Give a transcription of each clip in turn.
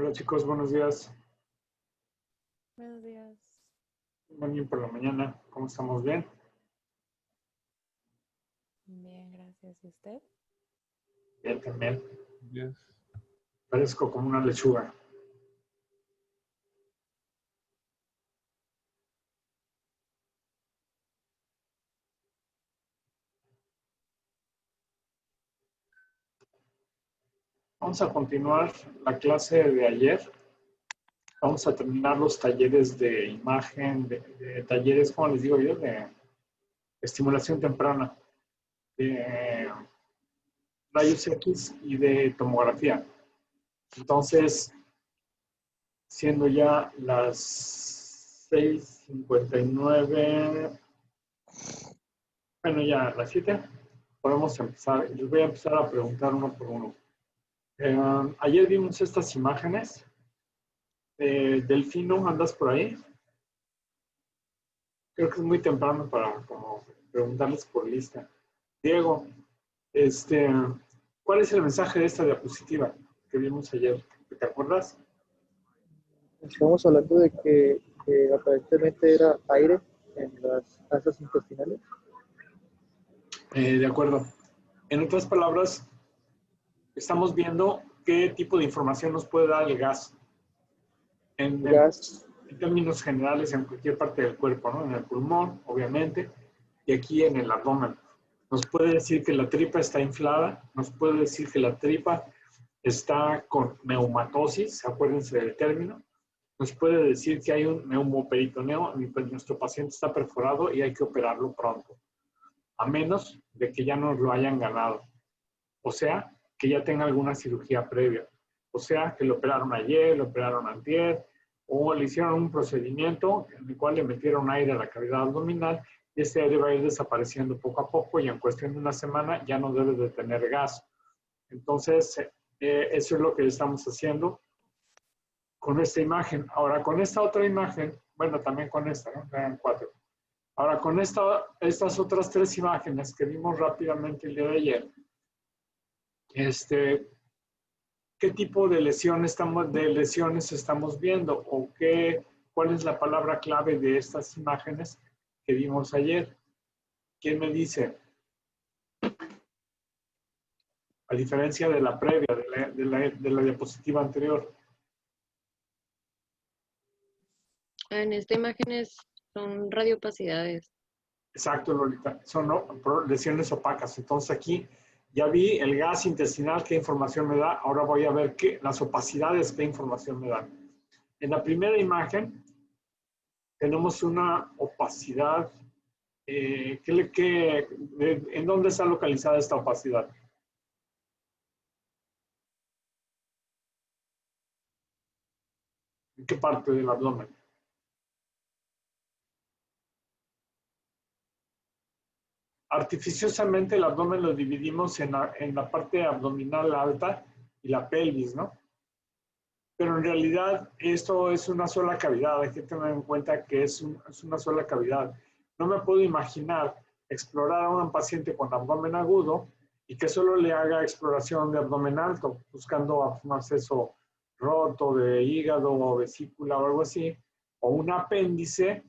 Hola chicos, buenos días. Buenos días. Buen día por la mañana. ¿Cómo estamos? ¿Bien? Bien, gracias. ¿Y usted? Bien también. Yes. Parezco como una lechuga. Vamos a continuar la clase de ayer. Vamos a terminar los talleres de imagen, de talleres, como les digo yo, de estimulación temprana, de rayos X y de tomografía. Entonces, siendo ya las 6:59, bueno, ya las 7, podemos empezar. Les voy a empezar a preguntar uno por uno. Ayer vimos estas imágenes. Delfino, ¿andas por ahí? Creo que es muy temprano para como preguntarles por lista. Diego, ¿cuál es el mensaje de esta diapositiva que vimos ayer? ¿Te acuerdas? Estamos hablando de que aparentemente era aire en las asas intestinales. De acuerdo. En otras palabras, estamos viendo qué tipo de información nos puede dar el gas. En términos generales, en cualquier parte del cuerpo, ¿no? En el pulmón, obviamente, y aquí en el abdomen. Nos puede decir que la tripa está inflada, nos puede decir que la tripa está con neumatosis, acuérdense del término. Nos puede decir que hay un neumoperitoneo, nuestro paciente está perforado y hay que operarlo pronto, a menos de que ya nos lo hayan ganado. O sea, que ya tenga alguna cirugía previa. O sea, que lo operaron ayer, lo operaron antier, o le hicieron un procedimiento en el cual le metieron aire a la cavidad abdominal y ese aire va a ir desapareciendo poco a poco y en cuestión de una semana ya no debe de tener gas. Entonces, eso es lo que estamos haciendo con esta imagen. Ahora, con esta otra imagen, bueno, también con esta, ¿no? Eran 4. Ahora, con estas otras 3 imágenes que vimos rápidamente el día de ayer, ¿qué tipo de lesiones estamos viendo? ¿O cuál es la palabra clave de estas imágenes que vimos ayer? ¿Quién me dice? A diferencia de la previa, de la diapositiva anterior. En esta imagen son radiopacidades. Exacto, Lolita. Son lesiones opacas. Entonces aquí ya vi el gas intestinal, qué información me da. Ahora voy a ver las opacidades, qué información me dan. En la primera imagen tenemos una opacidad. ¿En dónde está localizada esta opacidad? ¿En qué parte del abdomen? Artificiosamente el abdomen lo dividimos en la parte abdominal alta y la pelvis, ¿no? Pero en realidad esto es una sola cavidad. Hay que tener en cuenta que es una sola cavidad. No me puedo imaginar explorar a un paciente con abdomen agudo y que solo le haga exploración de abdomen alto, buscando un acceso roto de hígado o vesícula o algo así, o un apéndice,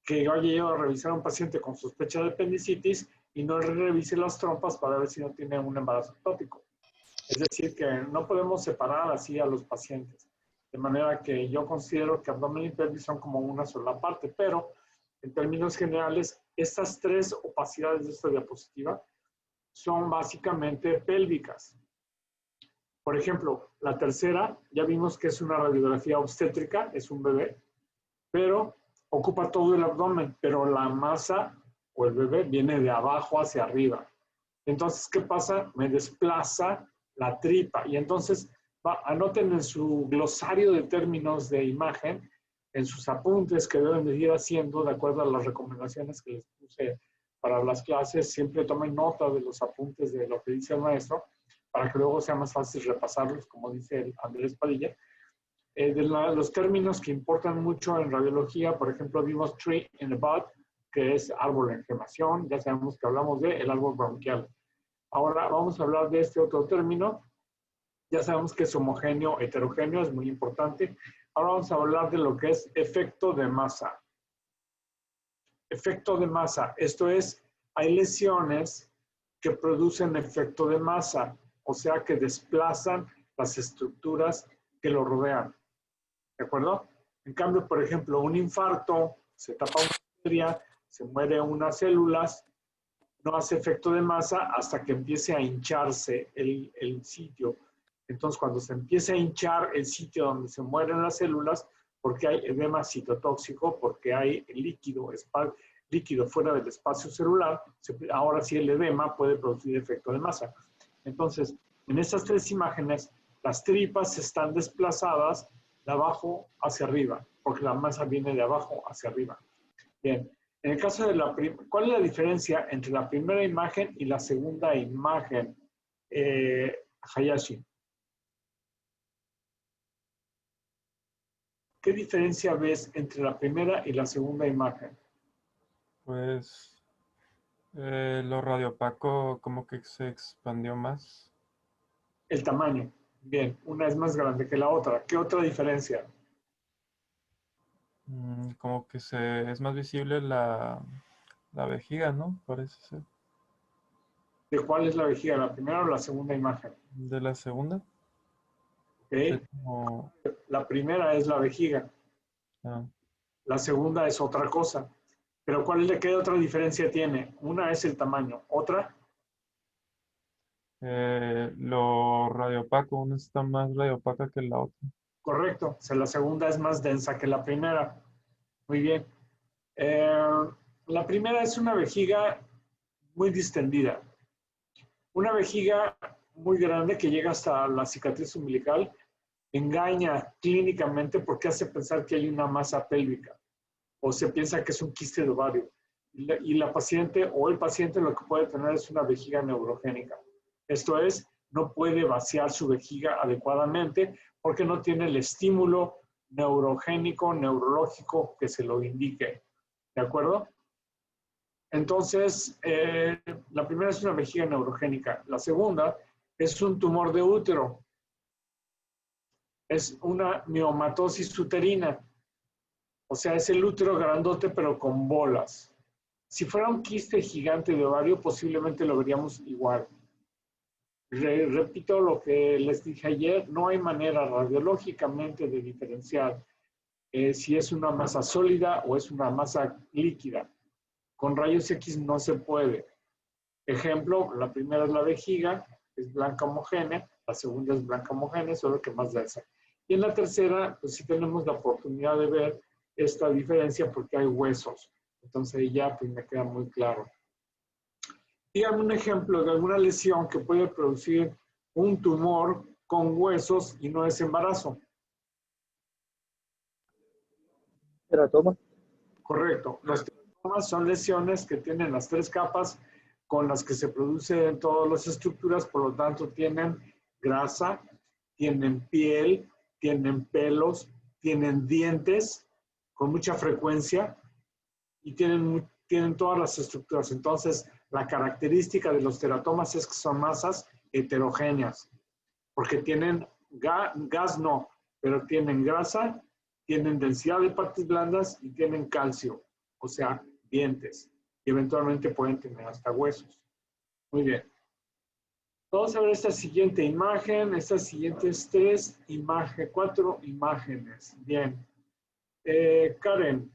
que vaya yo a revisar a un paciente con sospecha de apendicitis y no revise las trompas para ver si no tiene un embarazo ectópico. Es decir, que no podemos separar así a los pacientes. De manera que yo considero que abdomen y pelvis son como una sola parte, pero en términos generales, estas 3 opacidades de esta diapositiva son básicamente pélvicas. Por ejemplo, la tercera, ya vimos que es una radiografía obstétrica, es un bebé, pero ocupa todo el abdomen, pero la masa o el bebé viene de abajo hacia arriba. Entonces, ¿qué pasa? Me desplaza la tripa. Y entonces, anoten en su glosario de términos de imagen, en sus apuntes que deben de ir haciendo de acuerdo a las recomendaciones que les puse para las clases, siempre tomen nota de los apuntes de lo que dice el maestro, para que luego sea más fácil repasarlos, como dice Andrés Padilla. Los términos que importan mucho en radiología, por ejemplo, vimos tree in the bud, que es árbol en gemación, ya sabemos que hablamos de el árbol bronquial. Ahora vamos a hablar de este otro término, Ya sabemos que es homogéneo, heterogéneo, es muy importante. Ahora vamos a hablar de lo que es efecto de masa. Efecto de masa, esto es, hay lesiones que producen efecto de masa, o sea que desplazan las estructuras que lo rodean. ¿De acuerdo? En cambio, por ejemplo, un infarto, se tapa una arteria, se muere unas células, no hace efecto de masa hasta que empiece a hincharse el sitio. Entonces, cuando se empieza a hinchar el sitio donde se mueren las células, porque hay edema citotóxico, porque hay líquido fuera del espacio celular, ahora sí el edema puede producir efecto de masa. Entonces, en estas tres imágenes, las tripas están desplazadas de abajo hacia arriba, porque la masa viene de abajo hacia arriba. Bien, en el caso de ¿cuál es la diferencia entre la primera imagen y la segunda imagen, Hayashi? ¿Qué diferencia ves entre la primera y la segunda imagen? Pues lo radiopaco como que se expandió más. El tamaño. Bien, una es más grande que la otra. ¿Qué otra diferencia? Como que es más visible la vejiga, ¿no? Parece ser. ¿De cuál es la vejiga? ¿La primera o la segunda imagen? De la segunda. ¿Okay? Es como, La primera es la vejiga. ah, La segunda es otra cosa. Pero ¿qué otra diferencia tiene? Una es el tamaño. ¿Otra? lo radiopaco, una está más radiopaca que la otra. Correcto. O sea, la segunda es más densa que la primera. Muy bien. La primera es una vejiga muy distendida. Una vejiga muy grande que llega hasta la cicatriz umbilical engaña clínicamente porque hace pensar que hay una masa pélvica o se piensa que es un quiste de ovario. Y la paciente o el paciente lo que puede tener es una vejiga neurogénica. Esto es, no puede vaciar su vejiga adecuadamente porque no tiene el estímulo neurogénico, neurológico que se lo indique. ¿De acuerdo? Entonces, la primera es una vejiga neurogénica. La segunda es un tumor de útero. Es una miomatosis uterina. O sea, es el útero grandote pero con bolas. Si fuera un quiste gigante de ovario, posiblemente lo veríamos igual. Repito lo que les dije ayer, no hay manera radiológicamente de diferenciar si es una masa sólida o es una masa líquida. Con rayos X no se puede. Ejemplo, la primera es la vejiga, es blanca homogénea, la segunda es blanca homogénea, solo que más densa. Y en la tercera, pues sí tenemos la oportunidad de ver esta diferencia porque hay huesos. Entonces ahí ya pues, me queda muy claro. Dígame un ejemplo de alguna lesión que puede producir un tumor con huesos y no es embarazo. Teratoma. Correcto. Los teratomas son lesiones que tienen las tres capas con las que se producen todas las estructuras, por lo tanto tienen grasa, tienen piel, tienen pelos, tienen dientes con mucha frecuencia y tienen todas las estructuras. Entonces, la característica de los teratomas es que son masas heterogéneas, porque tienen gas no, pero tienen grasa, tienen densidad de partes blandas y tienen calcio, o sea, dientes. Y eventualmente pueden tener hasta huesos. Muy bien. Vamos a ver esta siguiente imagen, estas siguientes cuatro imágenes. Bien. Karen,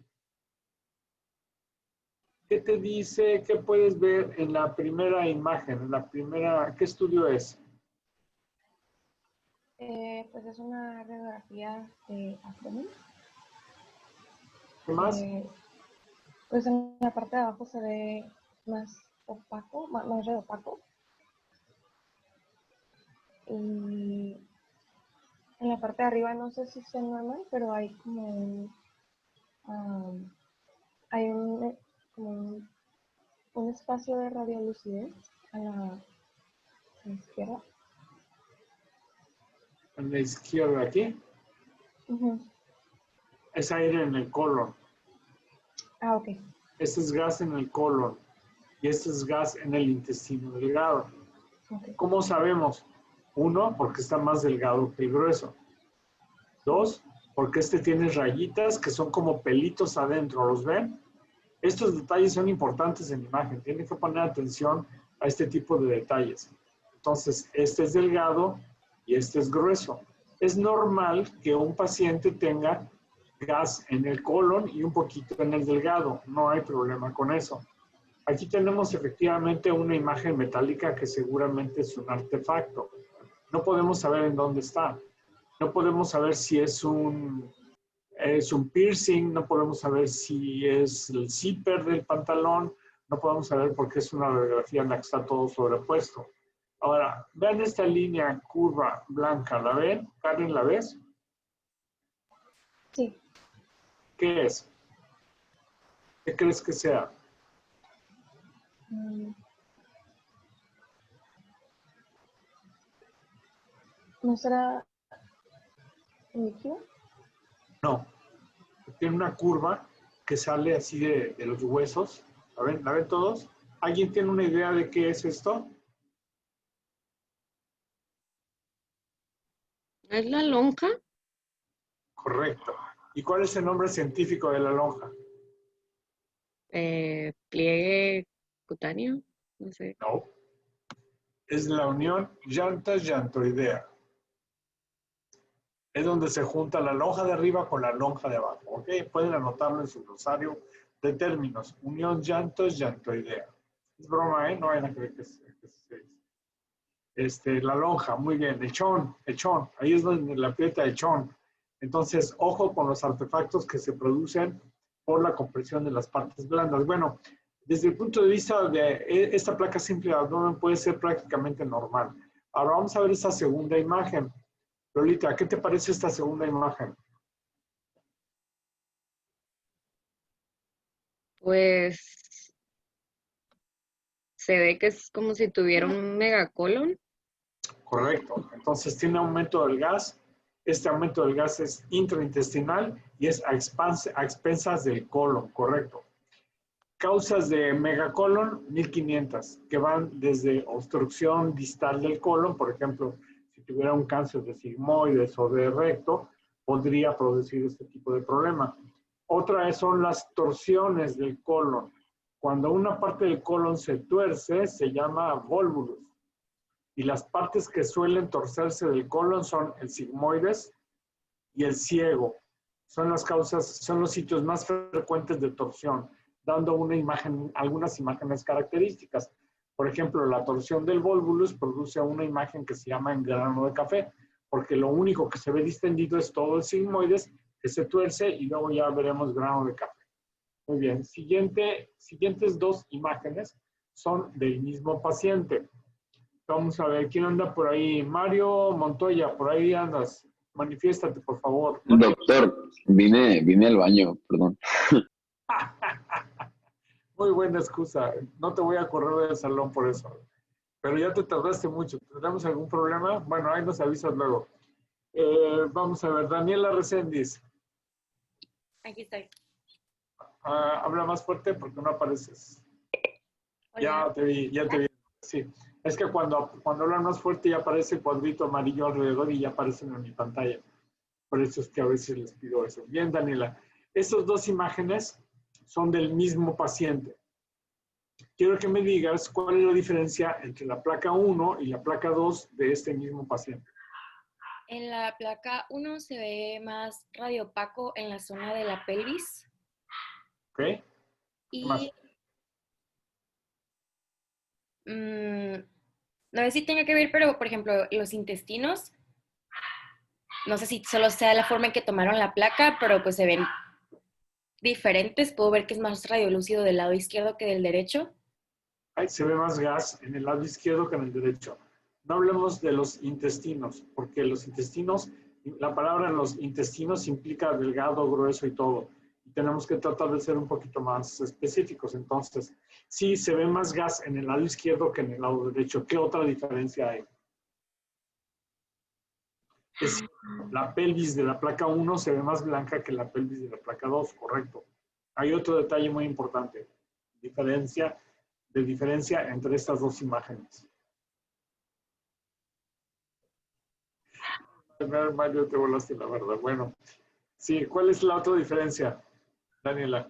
¿qué te dice, qué puedes ver en la primera imagen? En la primera, ¿qué estudio es? Pues es una radiografía de abdomen. ¿Qué más? Pues en la parte de abajo se ve más opaco, más red opaco. Y en la parte de arriba no sé si es normal, pero hay como hay como un espacio de radiolucidez a la izquierda. En la izquierda, aquí. Es aire en el colon. Ah, ok. Este es gas en el colon y este es gas en el intestino delgado. Okay. ¿Cómo sabemos? Uno, porque está más delgado que el grueso. Dos, porque este tiene rayitas que son como pelitos adentro, ¿los ven? Estos detalles son importantes en la imagen, tienen que poner atención a este tipo de detalles. Entonces, este es delgado y este es grueso. Es normal que un paciente tenga gas en el colon y un poquito en el delgado, no hay problema con eso. Aquí tenemos efectivamente una imagen metálica que seguramente es un artefacto. No podemos saber en dónde está. No podemos saber si es un piercing, no podemos saber si es el zipper del pantalón, no podemos saber porque es una radiografía en la que está todo sobrepuesto. Ahora, vean esta línea curva blanca, ¿la ven? Karen, ¿la ves? Sí. ¿Qué es? ¿Qué crees que sea? ¿No será líquido? No. Tiene una curva que sale así de los huesos. ¿La ven todos? ¿Alguien tiene una idea de qué es esto? ¿Es la lonja? Correcto. ¿Y cuál es el nombre científico de la lonja? Pliegue cutáneo, no sé. No. Es la unión llanta-llantoidea. Es donde se junta la lonja de arriba con la lonja de abajo. ¿Ok? Pueden anotarlo en su glosario de términos. Unión llantos-llantoidea. Es broma, ¿eh? No vayan a creer que es la lonja, muy bien. El chón. Ahí es donde la aprieta el chón. Entonces, ojo con los artefactos que se producen por la compresión de las partes blandas. Bueno, desde el punto de vista de esta placa simple de abdomen puede ser prácticamente normal. Ahora vamos a ver esta segunda imagen. Lolita, ¿qué te parece esta segunda imagen? Pues se ve que es como si tuviera un megacolon. Correcto. Entonces tiene aumento del gas. Este aumento del gas es intraintestinal y es a expensas del colon, correcto. Causas de megacolon, 1500, que van desde obstrucción distal del colon, por ejemplo, si tuviera un cáncer de sigmoides o de recto, podría producir este tipo de problema. Otra son las torsiones del colon. Cuando una parte del colon se tuerce, se llama volvulus. Y las partes que suelen torcerse del colon son el sigmoides y el ciego. Son las causas, son los sitios más frecuentes de torsión, dando una imagen, algunas imágenes características. Por ejemplo, la torsión del volvulus produce una imagen que se llama grano de café, porque lo único que se ve distendido es todo el sigmoides que se tuerce y luego ya veremos grano de café. Muy bien, siguientes dos imágenes son del mismo paciente. Vamos a ver, ¿quién anda por ahí? Mario Montoya, por ahí andas. Manifiéstate, por favor. Doctor, vine al baño, perdón. Muy buena excusa. No te voy a correr del salón por eso. Pero ya te tardaste mucho. ¿Tendremos algún problema? Bueno, ahí nos avisas luego. Vamos a ver, Daniela Reséndiz. Aquí estoy. Habla más fuerte porque no apareces. Hola. Ya te vi. Sí. Es que cuando hablan más fuerte ya aparece el cuadrito amarillo alrededor y ya aparecen en mi pantalla. Por eso es que a veces les pido eso. Bien, Daniela. Estas dos imágenes son del mismo paciente. Quiero que me digas cuál es la diferencia entre la placa 1 y la placa 2 de este mismo paciente. En la placa 1 se ve más radiopaco en la zona de la pelvis. ¿Ok? ¿Qué más? Y no sé si tenga que ver, pero por ejemplo, los intestinos, no sé si solo sea la forma en que tomaron la placa, pero pues se ven diferentes. Puedo ver que es más radiolúcido del lado izquierdo que del derecho. Ahí se ve más gas en el lado izquierdo que en el derecho. No hablemos de los intestinos, porque los intestinos, la palabra en los intestinos implica delgado, grueso y todo. Y tenemos que tratar de ser un poquito más específicos. Entonces, sí, se ve más gas en el lado izquierdo que en el lado derecho. ¿Qué otra diferencia hay? Es decir, la pelvis de la placa 1 se ve más blanca que la pelvis de la placa 2, correcto. Hay otro detalle muy importante. Diferencia entre estas dos imágenes. Mario, te volaste la verdad. Bueno, sí, ¿cuál es la otra diferencia, Daniela?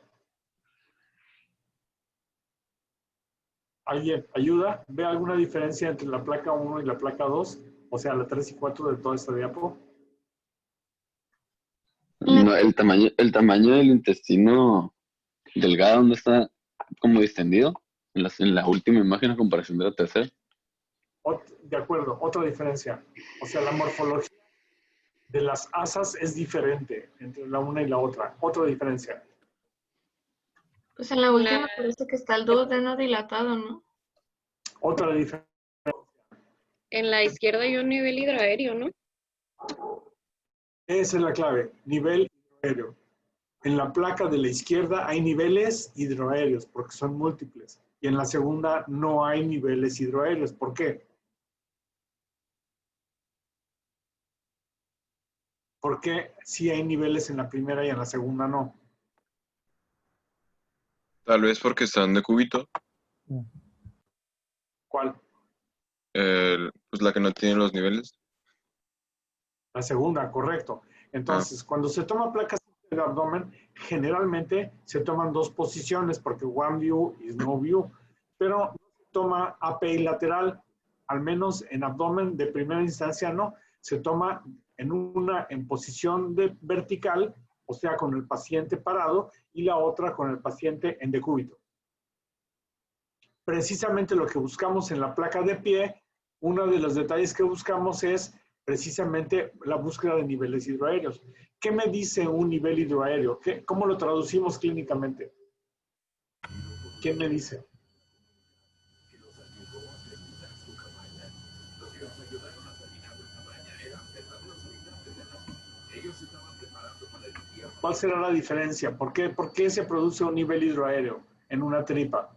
¿Alguien ayuda? ¿Ve alguna diferencia entre la placa 1 y la placa 2? O sea, la 3 y 4 de toda esta diapo. No, el tamaño del intestino delgado no está como distendido en la última imagen a comparación de la tercera. De acuerdo, otra diferencia. O sea, la morfología de las asas es diferente entre la una y la otra. Otra diferencia. Pues en la última parece que está el duodeno dilatado, ¿no? Otra diferencia. En la izquierda hay un nivel hidroaéreo, ¿no? Esa es la clave, nivel hidroaéreo. En la placa de la izquierda hay niveles hidroaéreos porque son múltiples. Y en la segunda no hay niveles hidroaéreos. ¿Por qué? Porque sí hay niveles en la primera y en la segunda no. Tal vez porque están de cúbito. ¿Cuál? Pues la que no tiene los niveles. La segunda, correcto. Entonces, cuando se toma placa de abdomen, generalmente se toman dos posiciones porque one view is no view, pero no se toma API lateral, al menos en abdomen de primera instancia no, se toma en posición vertical, o sea, con el paciente parado, y la otra con el paciente en decúbito. Precisamente lo que buscamos en la placa de pie, uno de los detalles que buscamos es precisamente la búsqueda de niveles hidroaéreos. ¿Qué me dice un nivel hidroaéreo? ¿Cómo lo traducimos clínicamente? ¿Quién me dice? ¿Cuál será la diferencia? ¿Por qué se produce un nivel hidroaéreo en una tripa?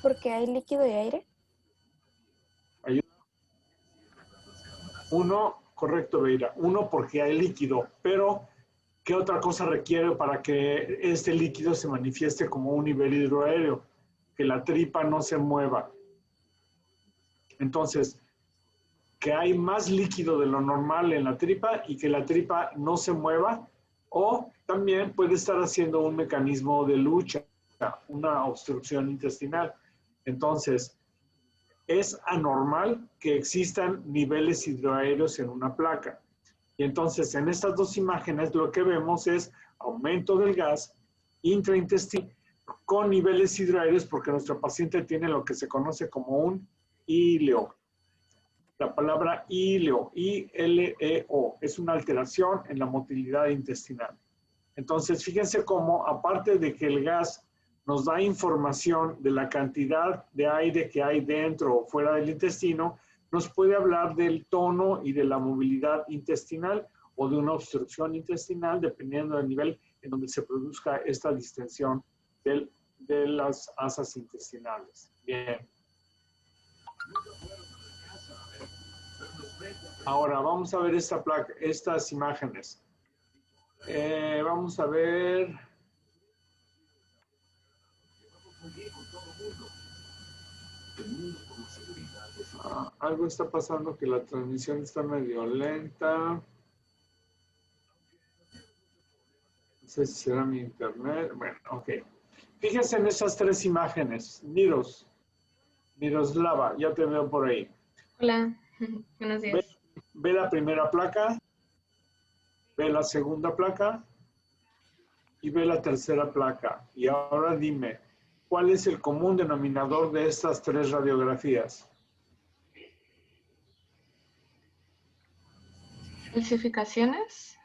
Porque hay líquido y aire. Uno, correcto, Beira. Uno, porque hay líquido, pero ¿qué otra cosa requiere para que este líquido se manifieste como un nivel hidroaéreo? Que la tripa no se mueva. Entonces, que hay más líquido de lo normal en la tripa y que la tripa no se mueva, o también puede estar haciendo un mecanismo de lucha, una obstrucción intestinal. Entonces, es anormal que existan niveles hidroaéreos en una placa. Y entonces, en estas dos imágenes, lo que vemos es aumento del gas intraintestinal con niveles hidroaéreos porque nuestro paciente tiene lo que se conoce como un íleo. La palabra íleo, I-L-E-O, es una alteración en la motilidad intestinal. Entonces, fíjense cómo, aparte de que el gas nos da información de la cantidad de aire que hay dentro o fuera del intestino, nos puede hablar del tono y de la movilidad intestinal o de una obstrucción intestinal, dependiendo del nivel en donde se produzca esta distensión de las asas intestinales. Bien. Ahora, vamos a ver estas imágenes. Vamos a ver... algo está pasando que la transmisión está medio lenta. No sé si será mi internet. Bueno, ok. Fíjense en esas tres imágenes. Miroslava, ya te veo por ahí. Hola, buenos días. Ve la primera placa, ve la segunda placa y ve la tercera placa. Y ahora dime, ¿cuál es el común denominador de estas tres radiografías? ¿Calcificaciones?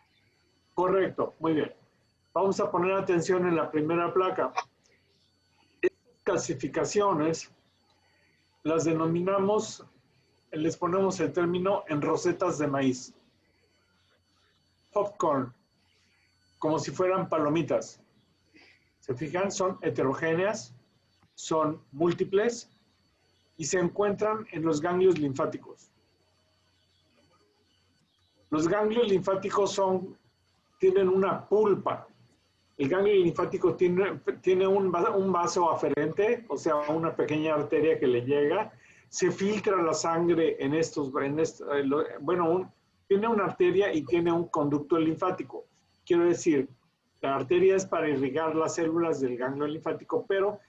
Correcto, muy bien. Vamos a poner atención en la primera placa. Estas calcificaciones las denominamos, les ponemos el término en rosetas de maíz. Popcorn, como si fueran palomitas. ¿Se fijan? Son heterogéneas, son múltiples y se encuentran en los ganglios linfáticos. Los ganglios linfáticos tienen una pulpa El ganglio linfático tiene un vaso aferente, o sea, una pequeña arteria que le llega. Se filtra la sangre tiene una arteria y tiene un conducto linfático. Quiero decir, la arteria es para irrigar las células del ganglio linfático, pero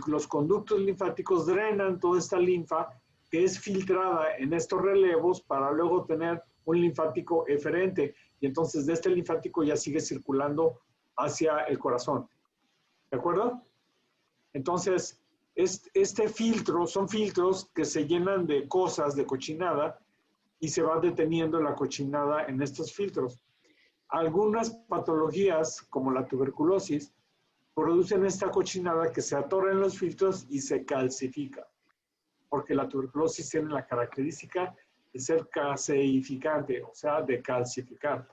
los conductos linfáticos drenan toda esta linfa que es filtrada en estos relevos para luego tener un linfático eferente. Y entonces de este linfático ya sigue circulando hacia el corazón. ¿De acuerdo? Entonces, son filtros que se llenan de cosas, de cochinada, y se va deteniendo la cochinada en estos filtros. Algunas patologías, como la tuberculosis, producen esta cochinada que se atora en los filtros y se calcifica. Porque la tuberculosis tiene la característica de ser caseificante, o sea, de calcificar.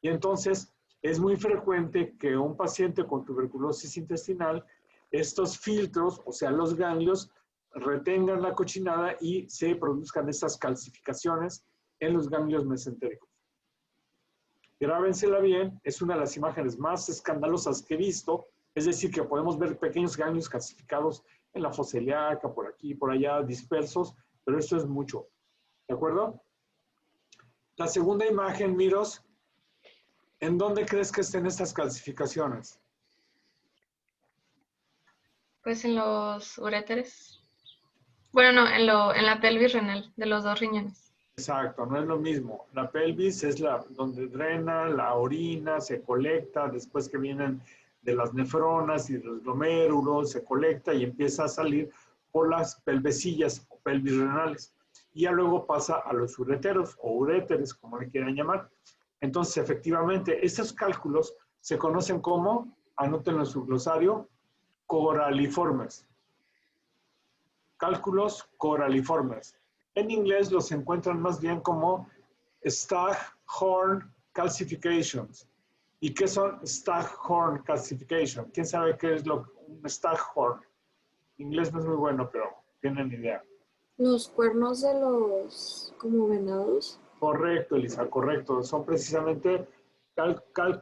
Y entonces, es muy frecuente que un paciente con tuberculosis intestinal, estos filtros, o sea, los ganglios, retengan la cochinada y se produzcan estas calcificaciones en los ganglios mesentéricos. Grábensela bien, es una de las imágenes más escandalosas que he visto, es decir, que podemos ver pequeños ganglios calcificados en la fosa ilíaca, por aquí, por allá, dispersos, pero esto es mucho. ¿De acuerdo? La segunda imagen, Miros, ¿en dónde crees que estén estas calcificaciones? Pues en los uréteres. Bueno, no, en la pelvis renal de los dos riñones. Exacto, no es lo mismo. La pelvis es donde drena, la orina, se colecta, después que vienen de las nefronas y de los glomérulos, se colecta y empieza a salir por las pelvecillas o pelvis renales. Y ya luego pasa a los ureteros o uréteres, como le quieran llamar. Entonces, efectivamente, estos cálculos se conocen como, anótenlo en su glosario, coraliformes. Cálculos coraliformes. En inglés los encuentran más bien como Staghorn calcifications. ¿Y qué son Staghorn calcification? ¿Quién sabe qué es un Staghorn? En inglés no es muy bueno, pero tienen idea. Los cuernos de los como venados. Correcto, Elisa, correcto. Son precisamente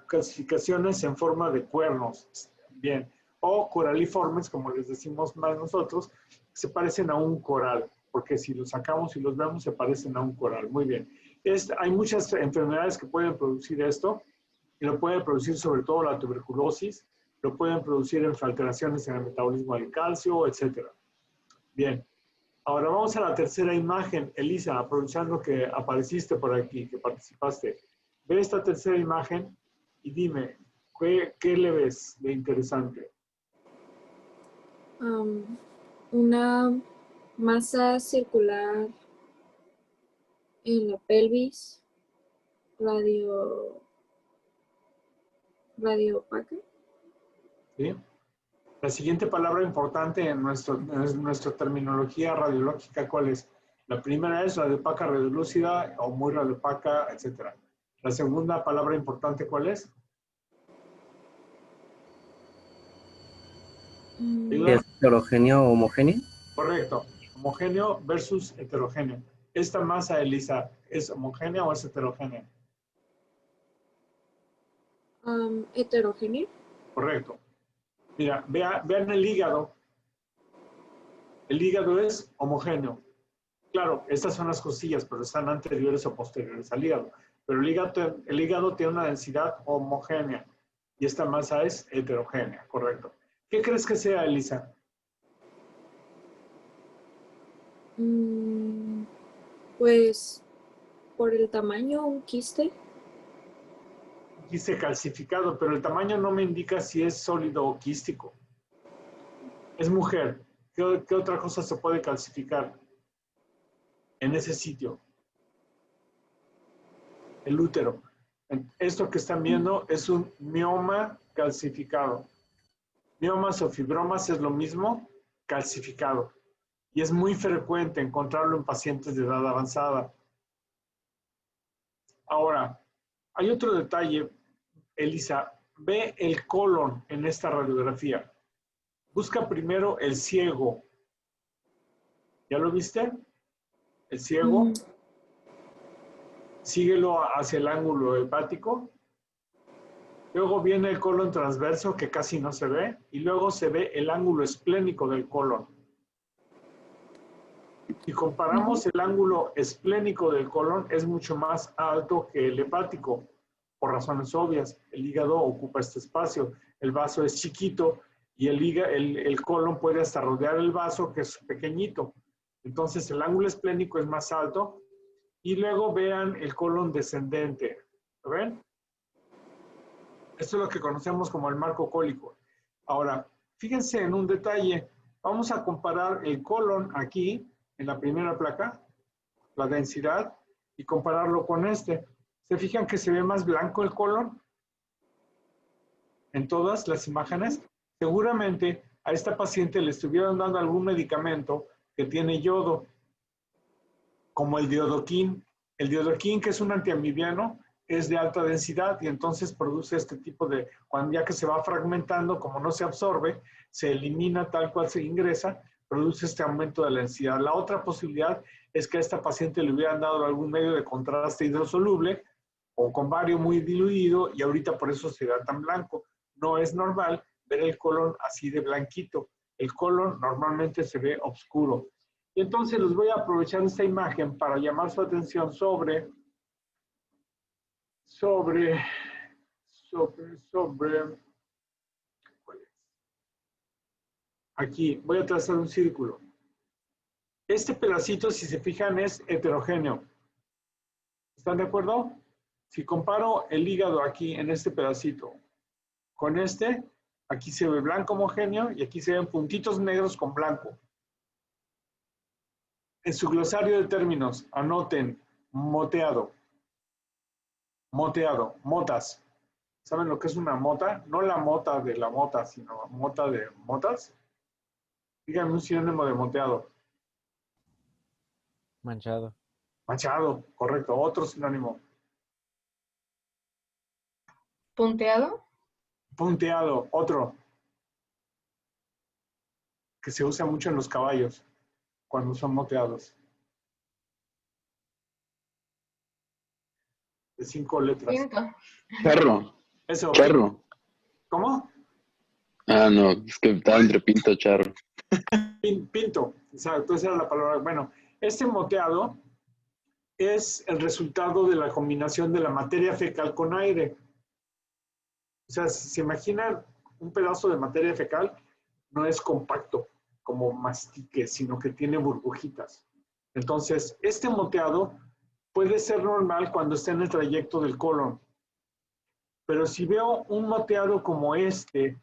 calcificaciones en forma de cuernos. Bien. O coraliformes, como les decimos más nosotros, se parecen a un coral, porque si los sacamos y los vemos, se parecen a un coral. Muy bien. Hay muchas enfermedades que pueden producir esto, y lo pueden producir sobre todo la tuberculosis, lo pueden producir alteraciones en el metabolismo del calcio, etc. Bien. Ahora vamos a la tercera imagen. Elisa, aprovechando que apareciste por aquí, que participaste, ve esta tercera imagen y dime, ¿qué le ves de interesante? Una masa circular en la pelvis, radiopaca. ¿Sí? La siguiente palabra importante en nuestra terminología radiológica, ¿cuál es? La primera es radiopaca radiolúcida o muy radiopaca, etc. La segunda palabra importante, ¿cuál es? ¿Es heterogéneo o homogéneo? Correcto. Homogéneo versus heterogéneo. ¿Esta masa, Elisa, es homogénea o es heterogénea? Heterogéneo. Correcto. Mira, vean el hígado. El hígado es homogéneo. Claro, estas son las costillas, pero están anteriores o posteriores al hígado. Pero el hígado tiene una densidad homogénea y esta masa es heterogénea, correcto. ¿Qué crees que sea, Elisa? Pues por el tamaño, un quiste. Quiste calcificado, pero el tamaño no me indica si es sólido o quístico. Es mujer. ¿Qué otra cosa se puede calcificar en ese sitio? El útero. Esto que están viendo es un mioma calcificado. Miomas o fibromas es lo mismo, calcificado. Y es muy frecuente encontrarlo en pacientes de edad avanzada. Ahora, hay otro detalle, Elisa. Ve el colon en esta radiografía. Busca primero el ciego. ¿Ya lo viste? El ciego. Síguelo hacia el ángulo hepático. Luego viene el colon transverso, que casi no se ve, y luego se ve el ángulo esplénico del colon. Si comparamos el ángulo esplénico del colon, es mucho más alto que el hepático, por razones obvias. El hígado ocupa este espacio, el vaso es chiquito y el colon puede hasta rodear el vaso, que es pequeñito. Entonces el ángulo esplénico es más alto. Y luego vean el colon descendente. ¿Lo ven? Esto es lo que conocemos como el marco cólico. Ahora, fíjense en un detalle. Vamos a comparar el colon aquí, en la primera placa, la densidad, y compararlo con este. ¿Se fijan que se ve más blanco el colon? En todas las imágenes. Seguramente a esta paciente le estuvieron dando algún medicamento que tiene yodo, como el diodoquín. El diodoquín, que es un antiamibiano, es de alta densidad y entonces produce este tipo de, cuando ya que se va fragmentando, como no se absorbe, se elimina tal cual se ingresa, produce este aumento de la densidad. La otra posibilidad es que a esta paciente le hubieran dado algún medio de contraste hidrosoluble o con bario muy diluido y ahorita por eso se da tan blanco. No es normal ver el colon así de blanquito. El colon normalmente se ve oscuro. Y entonces les voy a aprovechar esta imagen para llamar su atención sobre aquí, voy a trazar un círculo. Este pedacito, si se fijan, es heterogéneo. ¿Están de acuerdo? Si comparo el hígado aquí, en este pedacito, con este, aquí se ve blanco homogéneo y aquí se ven puntitos negros con blanco. En su glosario de términos, anoten moteado. Moteado, motas. ¿Saben lo que es una mota? No la mota de la mota, sino mota de motas. Díganme un sinónimo de moteado. Manchado. Manchado, correcto. Otro sinónimo. ¿Punteado? Punteado, otro. Que se usa mucho en los caballos cuando son moteados. De 5 letras. Pinto. Charro. Eso. Charro. ¿Cómo? Ah, no, es que estaba entre pinto charro. Pinto, exacto, esa era la palabra. Bueno, este moteado es el resultado de la combinación de la materia fecal con aire. O sea, si se imagina un pedazo de materia fecal, no es compacto como mastique, sino que tiene burbujitas. Entonces, este moteado puede ser normal cuando está en el trayecto del colon. Pero si veo un moteado como este,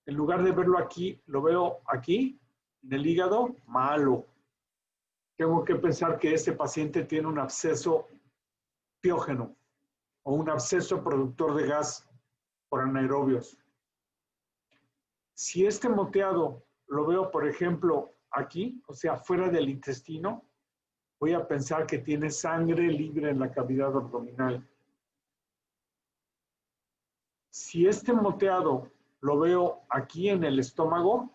en lugar de verlo aquí, lo veo aquí, en el hígado, malo. Tengo que pensar que este paciente tiene un absceso piógeno o un absceso productor de gas por anaerobios. Si este moteado lo veo, por ejemplo, aquí, o sea, fuera del intestino, voy a pensar que tiene sangre libre en la cavidad abdominal. Si este moteado lo veo aquí en el estómago,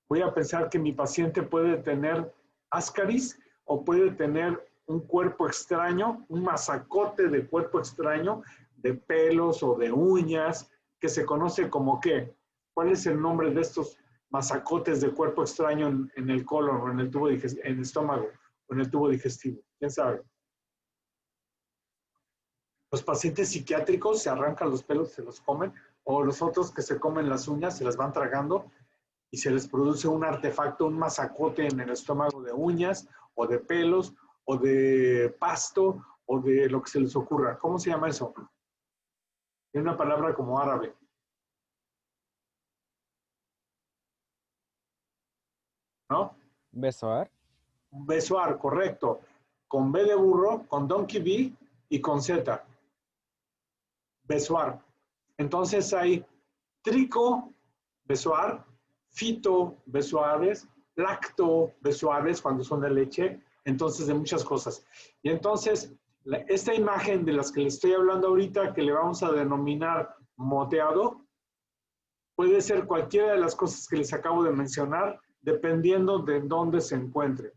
voy a pensar que mi paciente puede tener ascaris o puede tener un cuerpo extraño, un masacote de cuerpo extraño, de pelos o de uñas, que se conoce como ¿qué? ¿Cuál es el nombre de estos masacotes de cuerpo extraño en el colon o en el tubo en el estómago o en el tubo digestivo? ¿Quién sabe? Los pacientes psiquiátricos se arrancan los pelos, se los comen, o los otros que se comen las uñas, se las van tragando y se les produce un artefacto, un masacote en el estómago de uñas o de pelos o de pasto o de lo que se les ocurra. ¿Cómo se llama eso? Tiene una palabra como árabe. ¿No? ¿Besoar? Besoar, correcto. Con B de burro, con donkey B y con Z. Besoar. Entonces hay trico, besoar, fito, besoares, lacto, besoares cuando son de leche, entonces de muchas cosas. Y entonces, esta imagen de las que le estoy hablando ahorita, que le vamos a denominar moteado, puede ser cualquiera de las cosas que les acabo de mencionar, dependiendo de dónde se encuentre.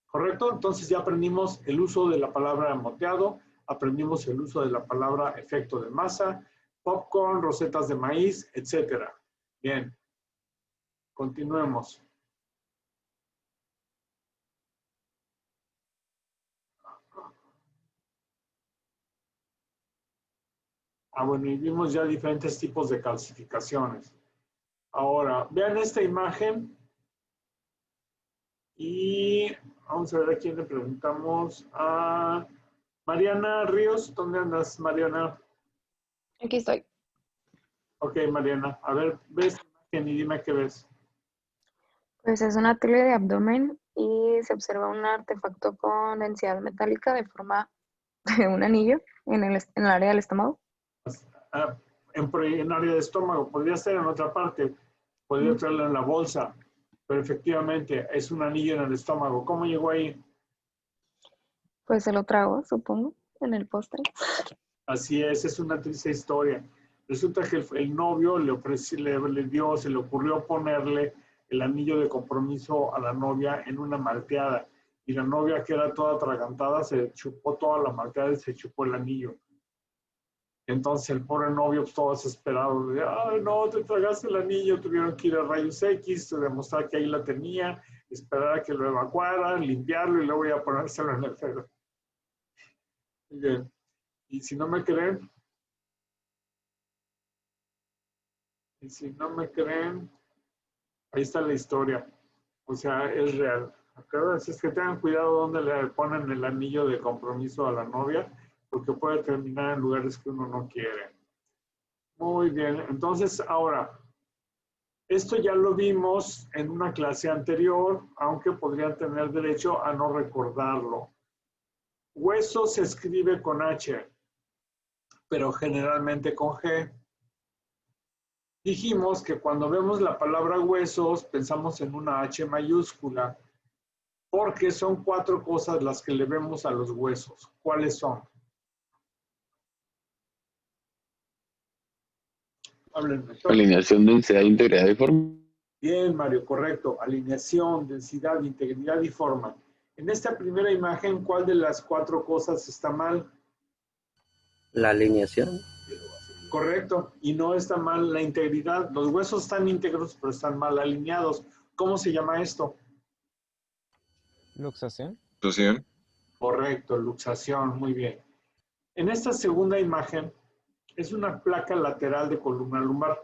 ¿Correcto? Entonces ya aprendimos el uso de la palabra moteado. aprendimos el uso de la palabra efecto de masa, popcorn, rosetas de maíz, etc. Bien, continuemos. Bueno, y vimos ya diferentes tipos de calcificaciones. Ahora, vean esta imagen y vamos a ver a quién le preguntamos. A Mariana Ríos. ¿Dónde andas, Mariana? Aquí estoy. Ok, Mariana. A ver, ves la imagen y dime qué ves. Pues es una tele de abdomen y se observa un artefacto con densidad metálica de forma de un anillo en el área del estómago. En área de estómago. Podría ser en otra parte. Podría traerlo en la bolsa. Pero efectivamente es un anillo en el estómago. ¿Cómo llegó ahí? Pues se lo trago, supongo, en el postre. Así es una triste historia. Resulta que el novio se le ocurrió ponerle el anillo de compromiso a la novia en una malteada. Y la novia, que era toda atragantada, se chupó toda la malteada y se chupó el anillo. Entonces el pobre novio, pues, todo desesperado, ay, no, te tragaste el anillo. Tuvieron que ir a rayos X, demostrar que ahí la tenía, esperar a que lo evacuaran, limpiarlo y luego ya ponérselo en el dedo. Muy bien. Y si no me creen, ahí está la historia. O sea, es real. Acá es que tengan cuidado donde le ponen el anillo de compromiso a la novia, porque puede terminar en lugares que uno no quiere. Muy bien. Entonces, ahora, esto ya lo vimos en una clase anterior, aunque podrían tener derecho a no recordarlo. Hueso se escribe con H, pero generalmente con G. Dijimos que cuando vemos la palabra huesos, pensamos en una H mayúscula, porque son 4 cosas las que le vemos a los huesos. ¿Cuáles son? Háblenme. Alineación, densidad, integridad y forma. Bien, Mario, correcto. Alineación, densidad, integridad y forma. En esta primera imagen, ¿cuál de las 4 cosas está mal? La alineación. Correcto. Y no está mal la integridad. Los huesos están íntegros, pero están mal alineados. ¿Cómo se llama esto? Luxación. Luxación. Correcto, luxación. Muy bien. En esta segunda imagen es una placa lateral de columna lumbar.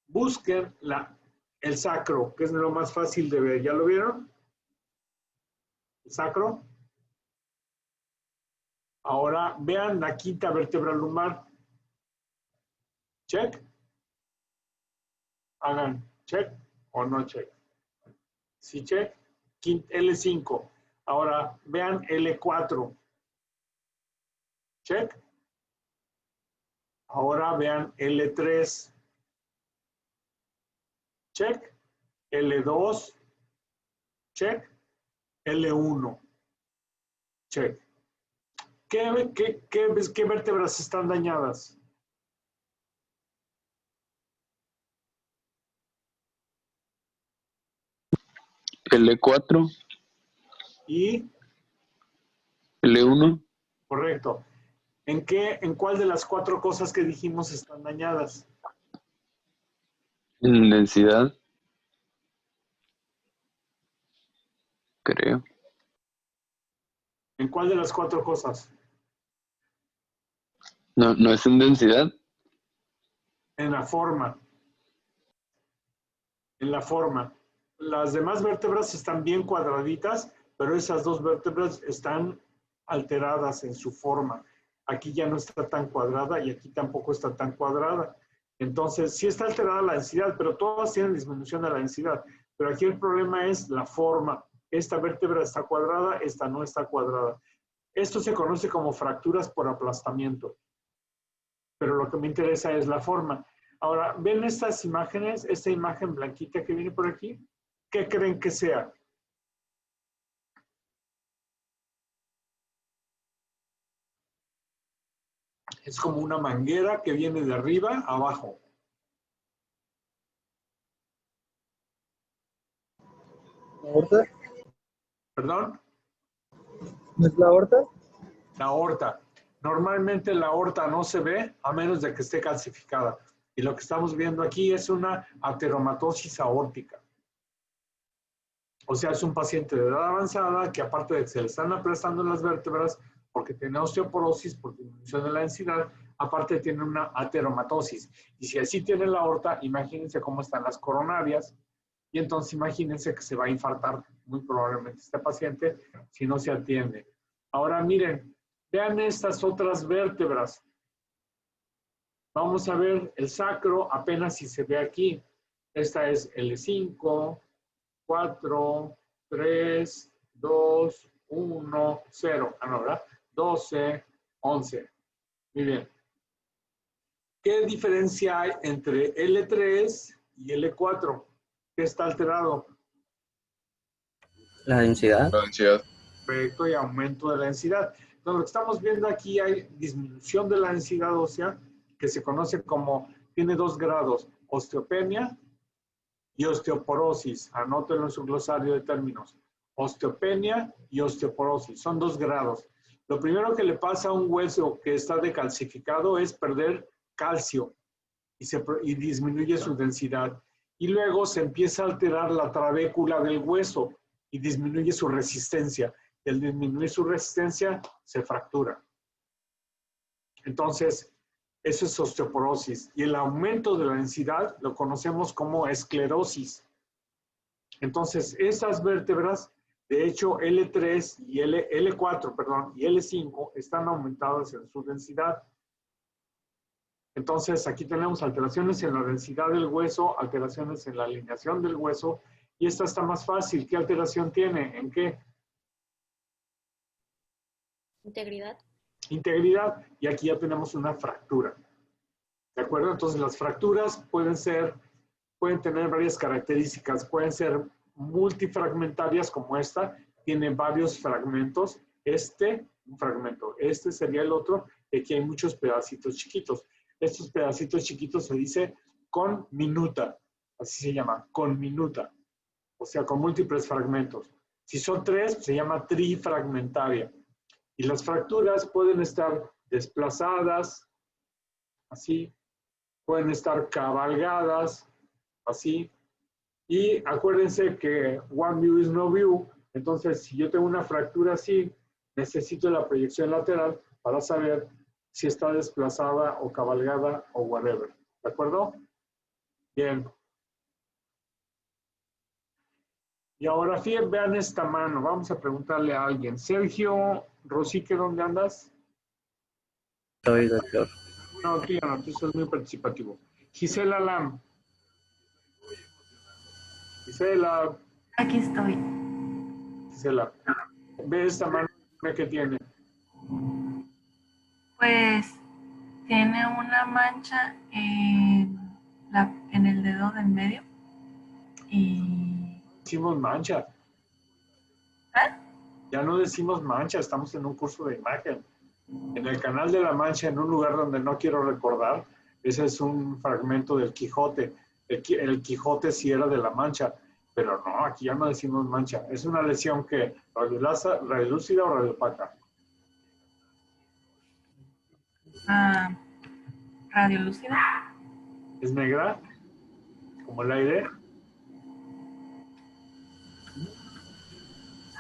Busquen el sacro, que es lo más fácil de ver. ¿Ya lo vieron? ¿El sacro? Ahora vean la quinta vértebra lumbar. ¿Check? Hagan check o no check. ¿Sí check? L5. Ahora vean L4. ¿Check? Ahora vean L3. Check. L2. Check. L1. Check. ¿Qué vértebras están dañadas? L4. ¿Y? L1. Correcto. ¿En cuál de las 4 cosas que dijimos están dañadas? En densidad. Creo. ¿En cuál de las 4 cosas? No es en densidad. En la forma. En la forma. Las demás vértebras están bien cuadraditas, pero esas 2 vértebras están alteradas en su forma. Aquí ya no está tan cuadrada y aquí tampoco está tan cuadrada. Entonces, sí está alterada la densidad, pero todas tienen disminución de la densidad. Pero aquí el problema es la forma. Esta vértebra está cuadrada, esta no está cuadrada. Esto se conoce como fracturas por aplastamiento. Pero lo que me interesa es la forma. Ahora, ¿ven estas imágenes? Esta imagen blanquita que viene por aquí. ¿Qué creen que sea? Es como una manguera que viene de arriba a abajo. ¿La aorta? ¿Perdón? ¿No es la aorta? La aorta. Normalmente la aorta no se ve a menos de que esté calcificada. Y lo que estamos viendo aquí es una ateromatosis aórtica. O sea, es un paciente de edad avanzada que aparte de que se le están aplastando las vértebras porque tiene osteoporosis, por disminución de la densidad, aparte tiene una ateromatosis. Y si así tiene la aorta, imagínense cómo están las coronarias. Y entonces imagínense que se va a infartar muy probablemente este paciente si no se atiende. Ahora miren, vean estas otras vértebras. Vamos a ver el sacro, apenas si se ve aquí. Esta es L5, 4, 3, 2, 1, 0. Ah, no, ¿verdad? 12, 11. Muy bien. ¿Qué diferencia hay entre L3 y L4? ¿Qué está alterado? La densidad. La densidad. Perfecto, y aumento de la densidad. Entonces, lo que estamos viendo aquí hay disminución de la densidad ósea, que se conoce como, tiene 2 grados, osteopenia y osteoporosis. Anótenlo en su glosario de términos. Osteopenia y osteoporosis, son 2 grados. Lo primero que le pasa a un hueso que está decalcificado es perder calcio y disminuye su densidad. Y luego se empieza a alterar la trabécula del hueso y disminuye su resistencia. Y al disminuir su resistencia, se fractura. Entonces, eso es osteoporosis. Y el aumento de la densidad lo conocemos como esclerosis. Entonces, esas vértebras, de hecho, L3 y L4, perdón, y L5 están aumentadas en su densidad. Entonces, aquí tenemos alteraciones en la densidad del hueso, alteraciones en la alineación del hueso, y esta está más fácil. ¿Qué alteración tiene? ¿En qué? Integridad. Integridad, y aquí ya tenemos una fractura. ¿De acuerdo? Entonces, las fracturas pueden tener varias características, pueden ser multifragmentarias como esta, tiene varios fragmentos, un fragmento, este sería el otro, y aquí hay muchos pedacitos chiquitos. Estos pedacitos chiquitos se dice conminuta, así se llama, conminuta, o sea, con múltiples fragmentos. Si son 3, se llama trifragmentaria. Y las fracturas pueden estar desplazadas, así, pueden estar cabalgadas, así. Y acuérdense que one view is no view, entonces si yo tengo una fractura así, necesito la proyección lateral para saber si está desplazada o cabalgada o whatever. ¿De acuerdo? Bien. Y ahora fíjense, vean esta mano. Vamos a preguntarle a alguien. Sergio Rosique, ¿dónde andas? Soy doctor. No, tú ya no, tú sos muy participativo. Gisela Lam. Gisela. Aquí estoy. Gisela. Ve esta mano que tiene. Pues tiene una mancha en el dedo del medio y... Decimos mancha. ¿Eh? Ya no decimos mancha, estamos en un curso de imagen. En el canal de la Mancha, en un lugar donde no quiero recordar, ese es un fragmento del Quijote. El Quijote sí era de la Mancha, pero no, aquí ya no decimos mancha. Es una lesión que radiolúcida o radiopaca. Radiolúcida. ¿Es negra? ¿Como el aire?